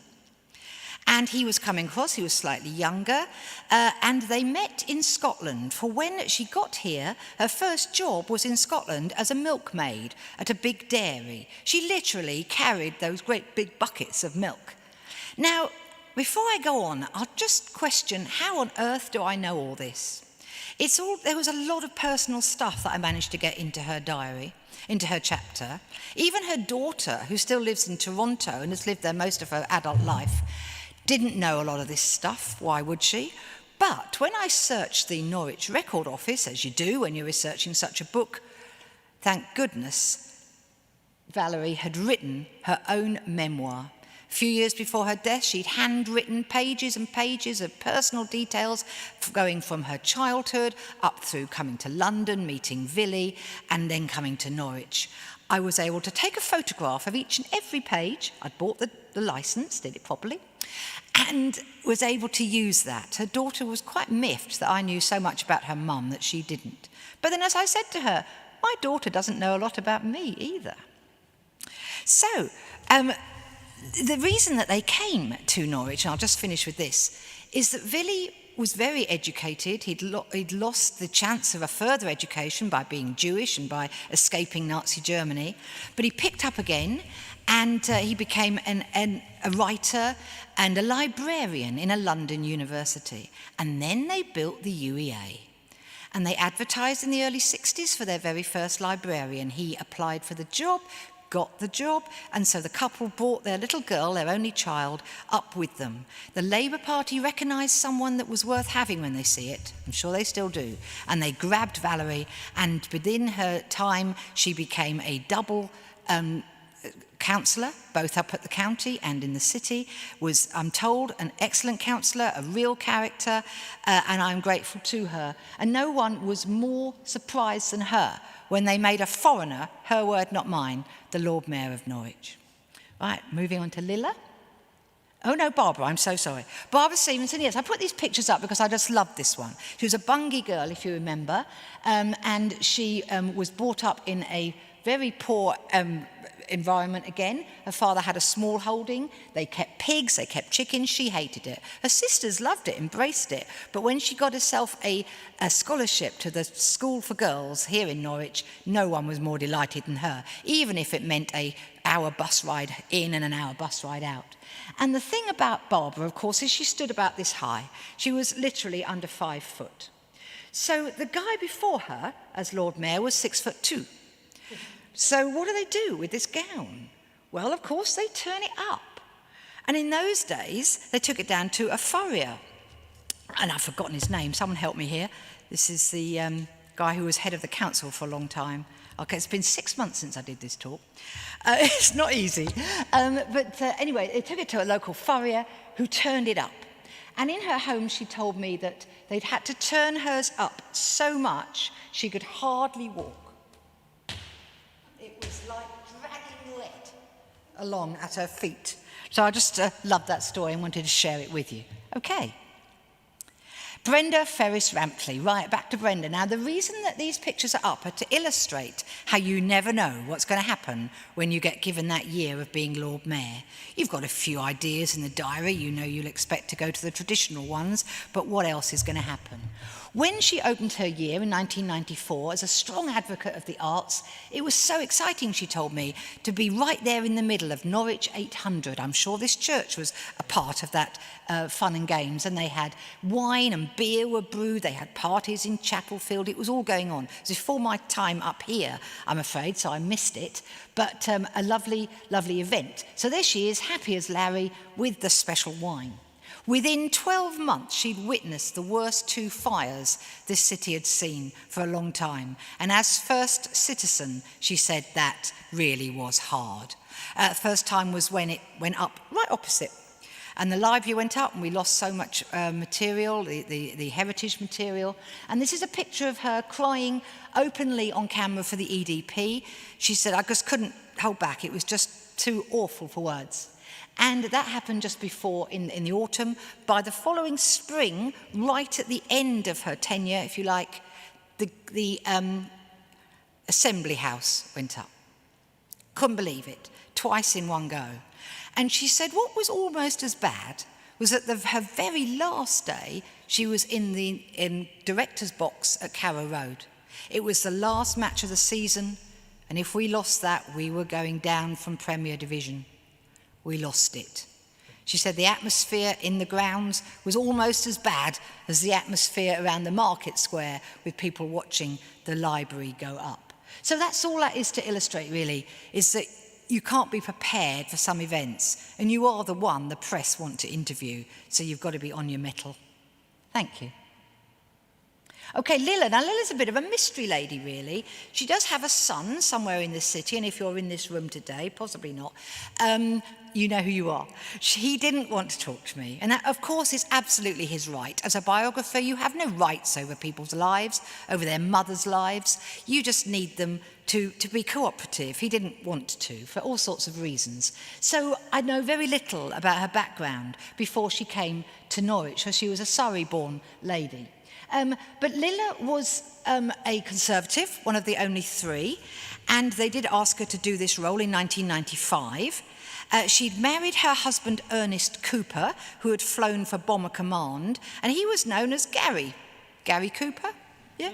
And he was coming across, he was slightly younger, and they met in Scotland. For when she got here, her first job was in Scotland as a milkmaid at a big dairy. She literally carried those great big buckets of milk. Now, before I go on, I'll just question, how on earth do I know all this? There was a lot of personal stuff that I managed to get into her diary, into her chapter. Even her daughter, who still lives in Toronto and has lived there most of her adult life, didn't know a lot of this stuff. Why would she? But when I searched the Norwich Record Office, as you do when you're researching such a book, thank goodness, Valerie had written her own memoir. A few years before her death, she'd handwritten pages and pages of personal details, going from her childhood up through coming to London, meeting Willy, and then coming to Norwich. I was able to take a photograph of each and every page. I'd bought the license, did it properly, and was able to use that. Her daughter was quite miffed that I knew so much about her mum that she didn't. But then, as I said to her, my daughter doesn't know a lot about me either. So, the reason that they came to Norwich, and I'll just finish with this, is that Willy was very educated. He'd lost the chance of a further education by being Jewish and by escaping Nazi Germany, but he picked up again, and he became a writer and a librarian in a London university. And then they built the UEA. And they advertised in the early 60s for their very first librarian. He applied for the job, got the job, and so the couple brought their little girl, their only child, up with them. The Labour Party recognised someone that was worth having when they see it. I'm sure they still do. And they grabbed Valerie, and within her time, she became a double councillor, both up at the county and in the city, was, I'm told, an excellent councillor, a real character, and I'm grateful to her. And no one was more surprised than her when they made a foreigner, her word not mine, the Lord Mayor of Norwich. Right, moving on to Lilla. Oh no, Barbara, I'm so sorry. Barbara Stevenson, yes, I put these pictures up because I just loved this one. She was a Bungay girl, if you remember, and she was brought up in a very poor environment again. Her father had a small holding. They kept pigs, they kept chickens. She hated it. Her sisters loved it, embraced it. But when she got herself a scholarship to the school for girls here in Norwich, no one was more delighted than her, even if it meant an hour bus ride in and an hour bus ride out. And the thing about Barbara, of course, is she stood about this high. She was literally under 5 foot. So the guy before her, as Lord Mayor, was 6'2". So what do with this gown? Well, of course, they turn it up. And in those days, they took it down to a furrier. And I've forgotten his name. Someone help me here. This is the guy who was head of the council for a long time. Okay, it's been 6 months since I did this talk. It's not easy. But anyway, they took it to a local furrier who turned it up. And in her home, she told me that they'd had to turn hers up so much she could hardly walk. It was like dragging lead along at her feet. So I just loved that story and wanted to share it with you. Okay. Brenda Ferris-Rampley. Right, back to Brenda. Now, the reason that these pictures are up are to illustrate how you never know what's going to happen when you get given that year of being Lord Mayor. You've got a few ideas in the diary. You know you'll expect to go to the traditional ones, but what else is going to happen? When she opened her year in 1994 as a strong advocate of the arts, it was so exciting, she told me, to be right there in the middle of Norwich 800. I'm sure this church was a part of that fun and games, and they had wine and beer were brewed, they had parties in Chapelfield, it was all going on. It was before my time up here, I'm afraid, so I missed it, but a lovely, lovely event. So there she is, happy as Larry, with the special wine. Within 12 months, she'd witnessed the worst 2 fires this city had seen for a long time. And as first citizen, she said that really was hard. First time was when it went up right opposite. And the library went up and we lost so much material, the heritage material. And this is a picture of her crying openly on camera for the EDP. She said, I just couldn't hold back. It was just too awful for words. And that happened just before, in the autumn. By the following spring, right at the end of her tenure, if you like, the Assembly House went up. Couldn't believe it, twice in one go. And she said what was almost as bad was that her very last day, she was in the director's box at Carrow Road. It was the last match of the season, and if we lost that, we were going down from Premier Division. We lost it. She said the atmosphere in the grounds was almost as bad as the atmosphere around the market square with people watching the library go up. So that's all that is to illustrate, really, is that you can't be prepared for some events, and you are the one the press want to interview, so you've got to be on your mettle. Thank you. Okay, Lilla. Now, Lilla's a bit of a mystery lady, really. She does have a son somewhere in this city, and if you're in this room today, possibly not, you know who you are. He didn't want to talk to me, and that, of course, is absolutely his right. As a biographer, you have no rights over people's lives, over their mothers' lives. You just need them to be cooperative. He didn't want to, for all sorts of reasons. So I know very little about her background before she came to Norwich, because she was a Surrey-born lady. But Lilla was a Conservative, one of the only 3, and they did ask her to do this role in 1995. She'd married her husband Ernest Cooper, who had flown for Bomber Command, and he was known as Gary. Gary Cooper? Yeah.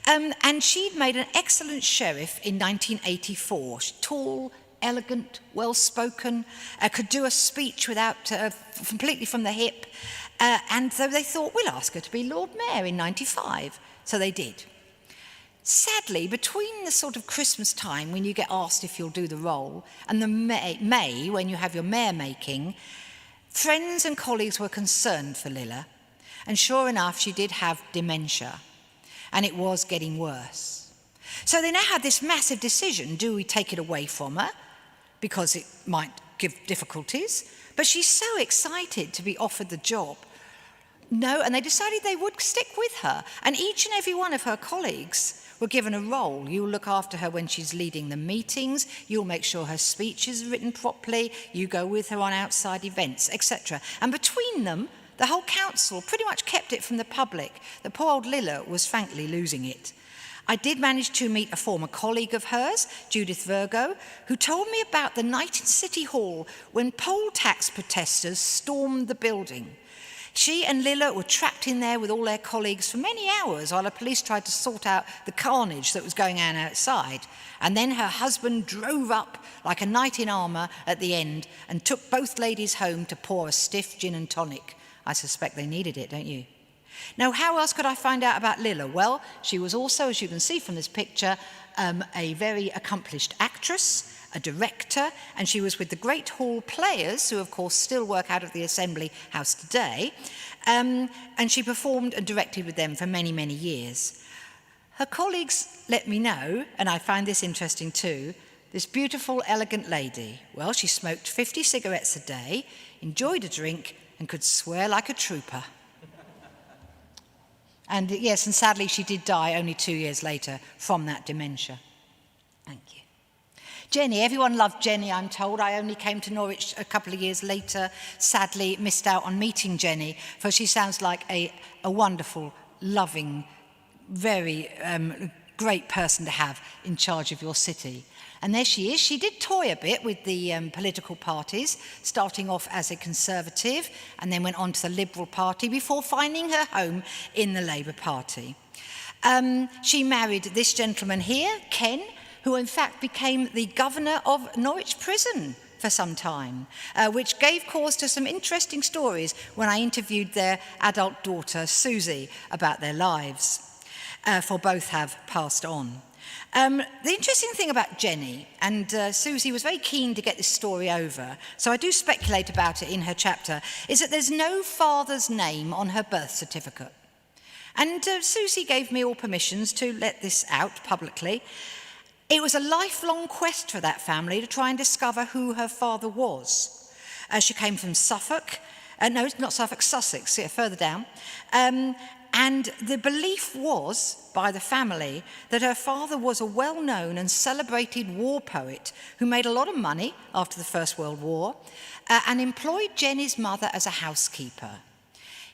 And she'd made an excellent sheriff in 1984. Tall, elegant, well-spoken, could do a speech without completely from the hip. And so they thought, we'll ask her to be Lord Mayor in 95. So they did. Sadly, between the sort of Christmas time when you get asked if you'll do the role and the May when you have your mayor making, friends and colleagues were concerned for Lilla. And sure enough, she did have dementia. And it was getting worse. So they now had this massive decision. Do we take it away from her? because it might give difficulties, but she's so excited to be offered the job. No, and they decided they would stick with her, and each and every one of her colleagues were given a role. You'll look after her when she's leading the meetings, you'll make sure her speech is written properly, you go with her on outside events, etc. And between them, the whole council pretty much kept it from the public that poor old Lilla was frankly losing it. I did manage to meet a former colleague of hers, Judith Virgo, who told me about the night in City Hall when poll tax protesters stormed the building. She and Lilla were trapped in there with all their colleagues for many hours while the police tried to sort out the carnage that was going on outside. And then her husband drove up like a knight in armour at the end and took both ladies home to pour a stiff gin and tonic. I suspect they needed it, don't you? Now, how else could I find out about Lilla? Well, she was also, as you can see from this picture, a very accomplished actress, a director, and she was with the Great Hall Players, who of course still work out of the Assembly House today, and she performed and directed with them for many, many years. Her colleagues let me know, and I find this interesting too, this beautiful, elegant lady, well, she smoked 50 cigarettes a day, enjoyed a drink, and could swear like a trooper. And yes, and sadly she did die only 2 years later from that dementia. Thank you. Jenny, everyone loved Jenny, I'm told. I only came to Norwich a couple of years later, sadly missed out on meeting Jenny, for she sounds like a wonderful, loving, very great person to have in charge of your city. And there she is. She did toy a bit with the political parties, starting off as a Conservative and then went on to the Liberal Party before finding her home in the Labour Party. She married this gentleman here, Ken, who in fact became the governor of Norwich Prison for some time, which gave cause to some interesting stories when I interviewed their adult daughter, Susie, about their lives, for both have passed on. The interesting thing about Jenny, and Susie was very keen to get this story over, so I do speculate about it in her chapter, is that there's no father's name on her birth certificate. And Susie gave me all permissions to let this out publicly. It was a lifelong quest for that family to try and discover who her father was. She came from Suffolk, no, not Suffolk, Sussex, further down. And the belief was, by the family, that her father was a well-known and celebrated war poet who made a lot of money after the First World War and employed Jenny's mother as a housekeeper.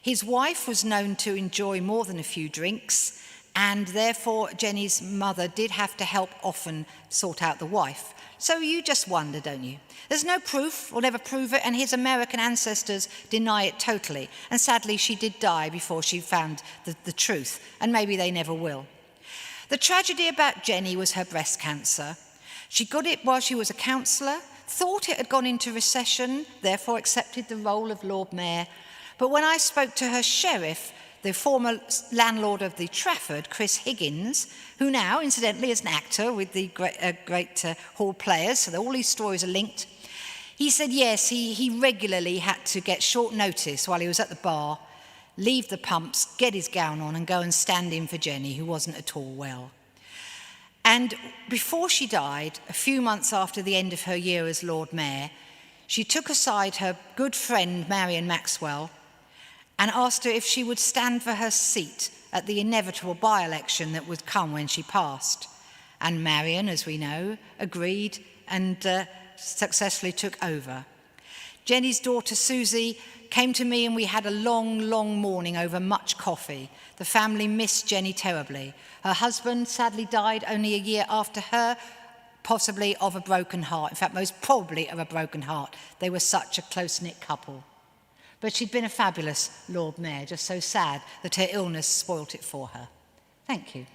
His wife was known to enjoy more than a few drinks, and therefore Jenny's mother did have to help often sort out the wife. So you just wonder, don't you? There's no proof, or never prove it, and his American ancestors deny it totally. And sadly, she did die before she found the truth, and maybe they never will. The tragedy about Jenny was her breast cancer. She got it while she was a councillor, thought it had gone into recession, therefore accepted the role of Lord Mayor. But when I spoke to her sheriff, the former landlord of the Trafford, Chris Higgins, who now, incidentally, is an actor with the great Hall Players, so all these stories are linked. He said, yes, he regularly had to get short notice while he was at the bar, leave the pumps, get his gown on, and go and stand in for Jenny, who wasn't at all well. And before she died, a few months after the end of her year as Lord Mayor, she took aside her good friend, Marion Maxwell, and asked her if she would stand for her seat at the inevitable by-election that would come when she passed. And Marion, as we know, agreed and successfully took over. Jenny's daughter Susie came to me and we had a long, long morning over much coffee. The family missed Jenny terribly. Her husband sadly died only a year after her, possibly of a broken heart. In fact, most probably of a broken heart. They were such a close-knit couple. But she'd been a fabulous Lord Mayor, just so sad that her illness spoilt it for her. Thank you.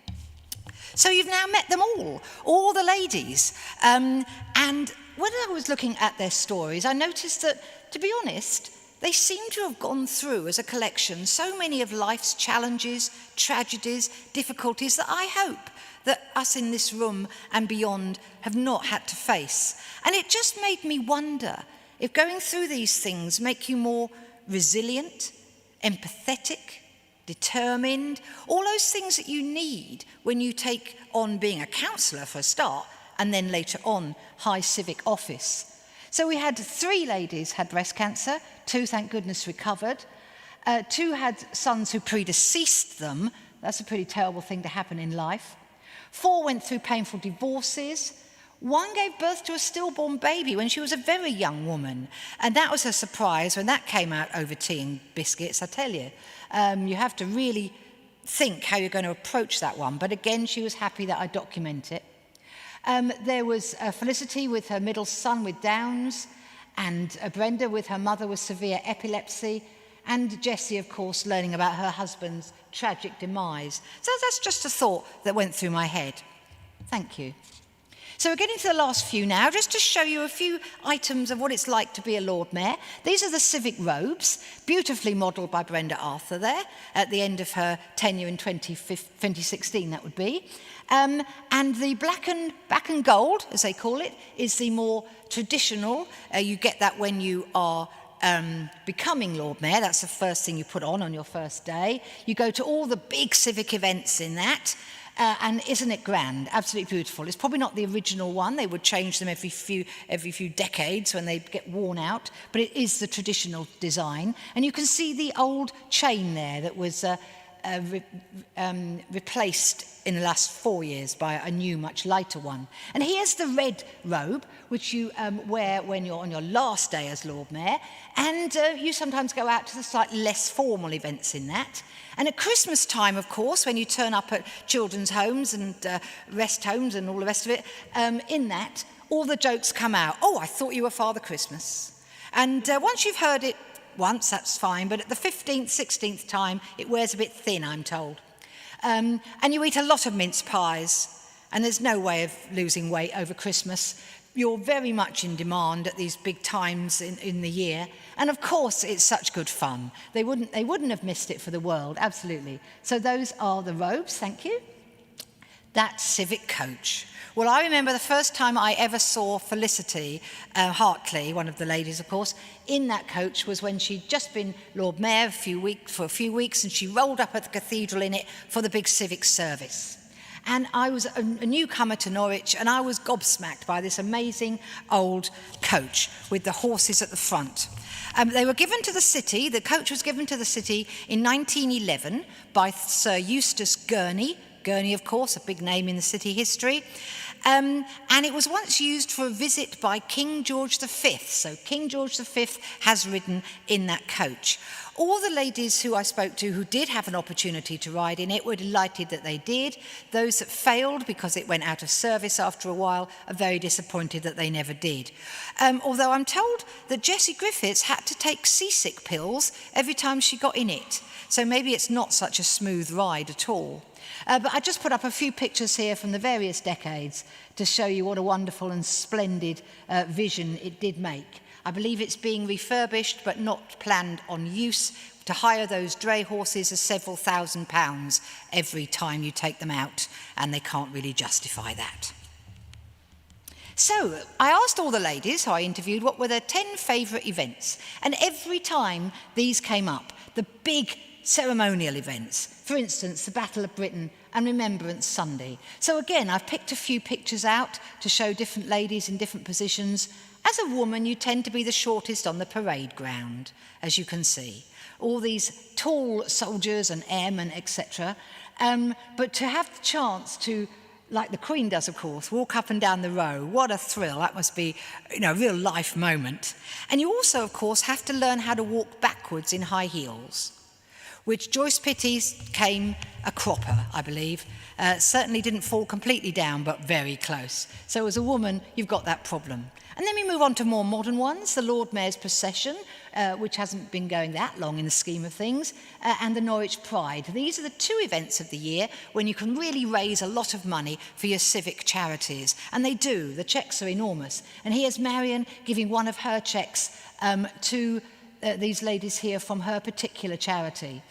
So you've now met them all the ladies. And when I was looking at their stories, I noticed that, to be honest, they seem to have gone through, as a collection, so many of life's challenges, tragedies, difficulties that I hope that us in this room and beyond have not had to face. And it just made me wonder if going through these things make you more resilient, empathetic, determined, all those things that you need when you take on being a councillor for a start, and then later on, high civic office. So we had 3 ladies had breast cancer, 2, thank goodness, recovered. 2 had sons who predeceased them. That's a pretty terrible thing to happen in life. 4 went through painful divorces. 1 gave birth to a stillborn baby when she was a very young woman. And that was a surprise when that came out over tea and biscuits, I tell you. You have to really think how you're going to approach that one. But again, she was happy that I document it. There was Felicity with her middle son with Downs, and Brenda with her mother with severe epilepsy, and Jessie, of course, learning about her husband's tragic demise. So that's just a thought that went through my head. Thank you. So we're getting to the last few now, just to show you a few items of what it's like to be a Lord Mayor. These are the civic robes, beautifully modelled by Brenda Arthur there, at the end of her tenure in 2016, that would be. And the black and gold, as they call it, is the more traditional. You get that when you are becoming Lord Mayor. That's the first thing you put on your first day. You go to all the big civic events in that. And isn't it grand? Absolutely beautiful. It's probably not the original one. They would change them every few decades when they get worn out. But it is the traditional design. And you can see the old chain there that was replaced in the last 4 years by a new, much lighter one. And here's the red robe, which you wear when you're on your last day as Lord Mayor. And you sometimes go out to the slightly less formal events in that. And at Christmas time, of course, when you turn up at children's homes and rest homes and all the rest of it, in that, all the jokes come out. Oh, I thought you were Father Christmas. And once you've heard it once, that's fine. But at the 15th, 16th time, it wears a bit thin, I'm told. And you eat a lot of mince pies. And there's no way of losing weight over Christmas. You're very much in demand at these big times in the year. And of course, it's such good fun. They wouldn't have missed it for the world, absolutely. So those are the robes, thank you. That's Civic Coach. Well, I remember the first time I ever saw Felicity Hartley, one of the ladies, of course, in that coach was when she'd just been Lord Mayor for a few weeks, and she rolled up at the cathedral in it for the big civic service. And I was a newcomer to Norwich, and I was gobsmacked by this amazing old coach with the horses at the front. They were given to the city, the coach was given to the city in 1911 by Sir Eustace Gurney. Gurney, of course, a big name in the city history. And it was once used for a visit by King George V. So King George V has ridden in that coach. All the ladies who I spoke to who did have an opportunity to ride in it were delighted that they did. Those that failed because it went out of service after a while are very disappointed that they never did. Although I'm told that Jessie Griffiths had to take seasick pills every time she got in it. So maybe it's not such a smooth ride at all. But I just put up a few pictures here from the various decades to show you what a wonderful and splendid vision it did make. I believe it's being refurbished but not planned on use. To hire those dray horses is several £1,000s every time you take them out, and they can't really justify that. So I asked all the ladies who I interviewed what were their 10 favourite events, and every time these came up, the big ceremonial events, for instance, the Battle of Britain and Remembrance Sunday. So again, I've picked a few pictures out to show different ladies in different positions. As a woman, you tend to be the shortest on the parade ground, as you can see. All these tall soldiers and airmen, etc. But to have the chance to, like the Queen does, of course, walk up and down the row, what a thrill. That must be, a real life moment. And you also, of course, have to learn how to walk backwards in high heels, which Joyce Pitty's came a cropper, I believe. Certainly didn't fall completely down, but very close. So as a woman, you've got that problem. And then we move on to more modern ones, the Lord Mayor's procession, which hasn't been going that long in the scheme of things, and the Norwich Pride. These are the 2 events of the year when you can really raise a lot of money for your civic charities. And they do. The cheques are enormous. And here's Marion giving one of her cheques to these ladies here from her particular charity.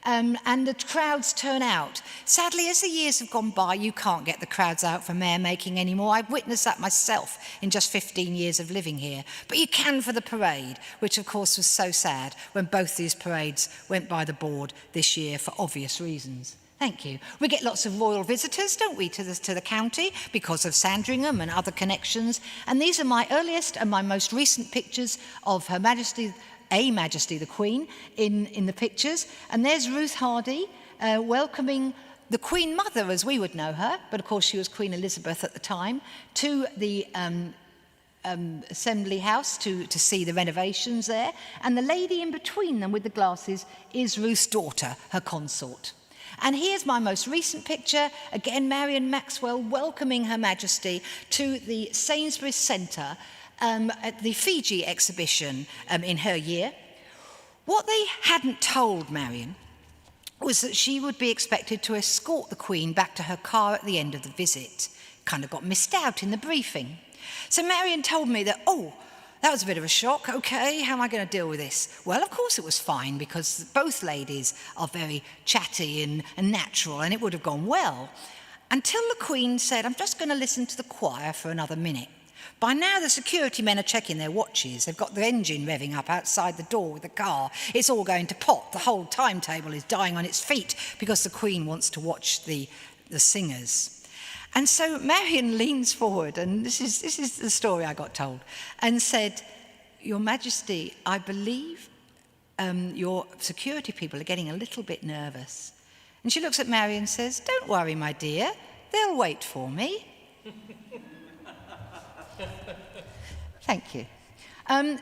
And the crowds turn out. Sadly, as the years have gone by, you can't get the crowds out for mayor making anymore. I've witnessed that myself in just 15 years of living here. But you can for the parade, which of course was so sad when both these parades went by the board this year for obvious reasons. Thank Thank you. We get lots of royal visitors, don't we, to the county because of Sandringham and other connections. And these are my earliest and my most recent pictures of Her Majesty, Majesty the Queen in the pictures. And there's Ruth Hardy welcoming the Queen Mother, as we would know her, but of course she was Queen Elizabeth at the time, to the Assembly House to see the renovations there. And the lady in between them with the glasses is Ruth's daughter, her consort. And here's my most recent picture, again Marion Maxwell welcoming Her Majesty to the Sainsbury's Centre at the Fiji exhibition in her year. What they hadn't told Marion was that she would be expected to escort the Queen back to her car at the end of the visit. Kind of got missed out in the briefing. So Marion told me that, that was a bit of a shock. Okay, how am I going to deal with this? Well, of course it was fine because both ladies are very chatty and natural, and it would have gone well. Until the Queen said, I'm just going to listen to the choir for another minute. By now, the security men are checking their watches. They've got the engine revving up outside the door with the car. It's all going to pot. The whole timetable is dying on its feet because the Queen wants to watch the singers. And so Marion leans forward, and this is the story I got told, and said, Your Majesty, I believe your security people are getting a little bit nervous. And she looks at Marion and says, Don't worry, my dear. They'll wait for me. Thank you.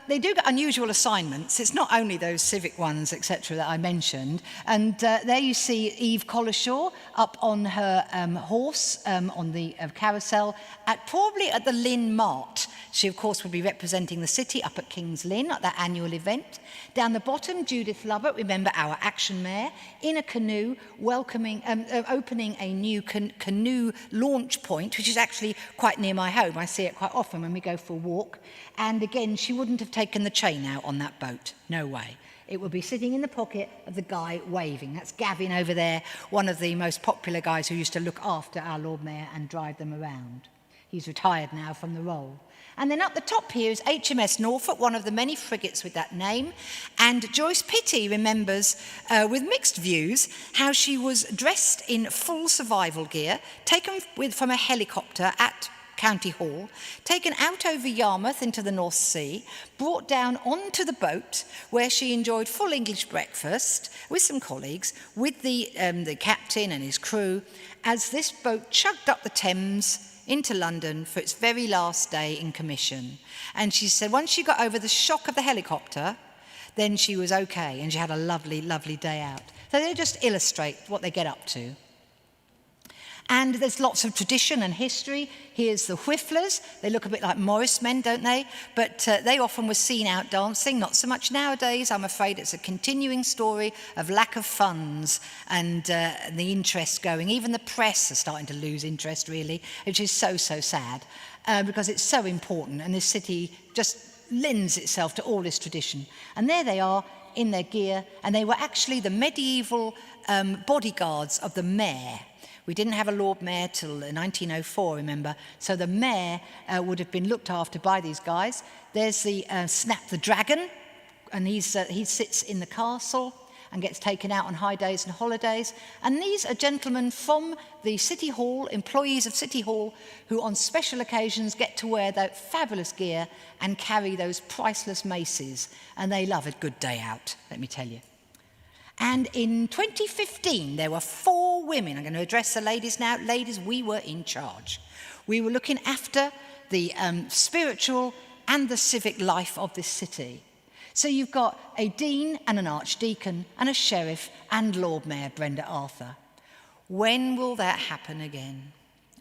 They do get unusual assignments. It's not only those civic ones, etc., that I mentioned. And there you see Eve Collishaw up on her horse on the carousel, probably at the Lynn Mart. She, of course, would be representing the city up at King's Lynn at that annual event. Down the bottom, Judith Lovett, remember our action mayor, in a canoe, welcoming, opening a new canoe launch point, which is actually quite near my home. I see it quite often when we go for a walk. And again, she wouldn't have taken the chain out on that boat. No way. It would be sitting in the pocket of the guy waving. That's Gavin over there, one of the most popular guys who used to look after our Lord Mayor and drive them around. He's retired now from the role. And then up the top here is HMS Norfolk, one of the many frigates with that name. And Joyce Pitty remembers, with mixed views, how she was dressed in full survival gear, taken from a helicopter at County Hall, taken out over Yarmouth into the North Sea, brought down onto the boat where she enjoyed full English breakfast with some colleagues, with the captain and his crew, as this boat chugged up the Thames into London for its very last day in commission. And she said once she got over the shock of the helicopter, then she was okay, and she had a lovely, lovely day out. So they just illustrate what they get up to. And there's lots of tradition and history. Here's the Whifflers. They look a bit like Morris men, don't they? But they often were seen out dancing, not so much nowadays. I'm afraid it's a continuing story of lack of funds and the interest going. Even the press are starting to lose interest, really, which is so, so sad because it's so important, and this city just lends itself to all this tradition. And there they are in their gear, and they were actually the medieval bodyguards of the mayor. We didn't have a Lord Mayor till 1904, remember? So the mayor would have been looked after by these guys. There's the Snap the Dragon, and he sits in the castle and gets taken out on high days and holidays. And these are gentlemen from the City Hall, employees of City Hall, who on special occasions get to wear that fabulous gear and carry those priceless maces. And they love a good day out, let me tell you. And in 2015, there were 4 women. I'm going to address the ladies now. Ladies, we were in charge. We were looking after the spiritual and the civic life of this city. So you've got a dean and an archdeacon and a sheriff and Lord Mayor Brenda Arthur. When will that happen again?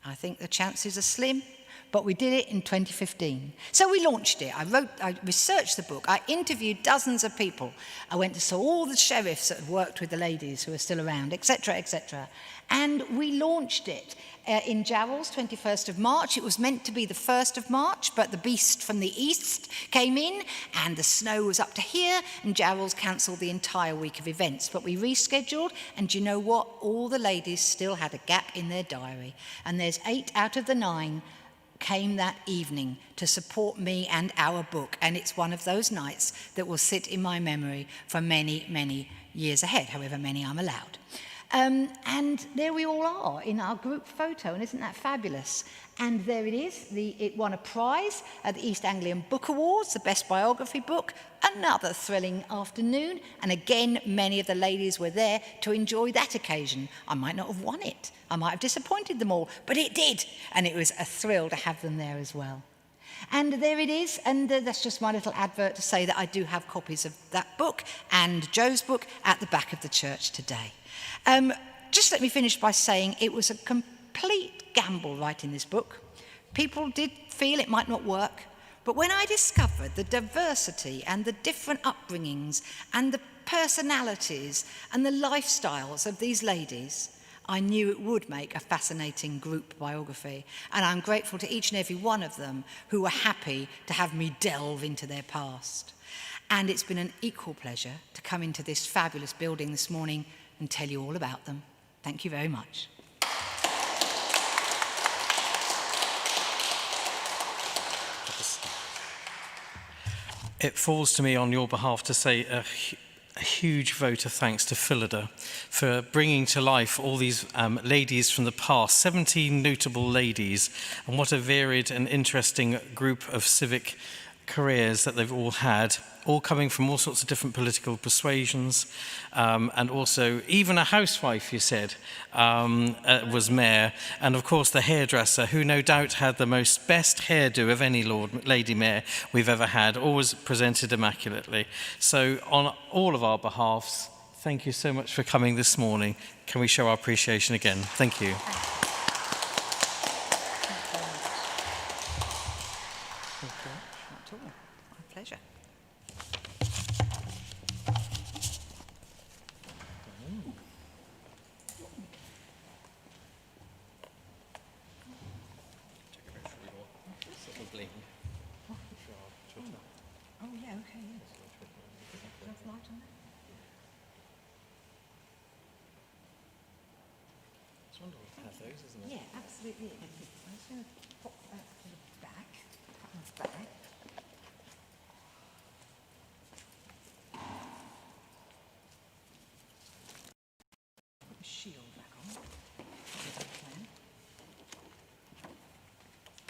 I think the chances are slim. But we did it in 2015. So we launched it. I researched the book. I interviewed dozens of people. I went to saw all the sheriffs that had worked with the ladies who are still around, etc., etc. And we launched it in Jarrell's, 21st of March. It was meant to be the 1st of March, but the beast from the east came in, and the snow was up to here, and Jarrell's cancelled the entire week of events. But we rescheduled, and do you know what? All the ladies still had a gap in their diary. And there's 8 out of the 9 came that evening to support me and our book, and it's one of those nights that will sit in my memory for many, many years ahead, however many I'm allowed. And there we all are in our group photo, and isn't that fabulous? And there it is. It won a prize at the East Anglian Book Awards, the best biography book. Another thrilling afternoon, and again, many of the ladies were there to enjoy that occasion. I might not have won it. I might have disappointed them all, but it did, and it was a thrill to have them there as well. And there it is, and that's just my little advert to say that I do have copies of that book and Joe's book at the back of the church today. Just let me finish by saying it was a complete gamble writing this book. People did feel it might not work, but when I discovered the diversity and the different upbringings and the personalities and the lifestyles of these ladies, I knew it would make a fascinating group biography, and I'm grateful to each and every one of them who were happy to have me delve into their past. And it's been an equal pleasure to come into this fabulous building this morning and tell you all about them. Thank you very much. It falls to me on your behalf to say a huge vote of thanks to Phillida for bringing to life all these ladies from the past, 17 notable ladies, and what a varied and interesting group of civic careers that they've all had, all coming from all sorts of different political persuasions, and also even a housewife, you said, was mayor, and of course the hairdresser, who no doubt had the most best hairdo of any lady mayor we've ever had, always presented immaculately. So on all of our behalves, thank you so much for coming this morning. Can we show our appreciation again? Thank you. Pleasure. Oh, yeah, okay, yes. Do you have light on that? It's wonderful to have those, isn't it? Yeah, absolutely. I'm just going to pop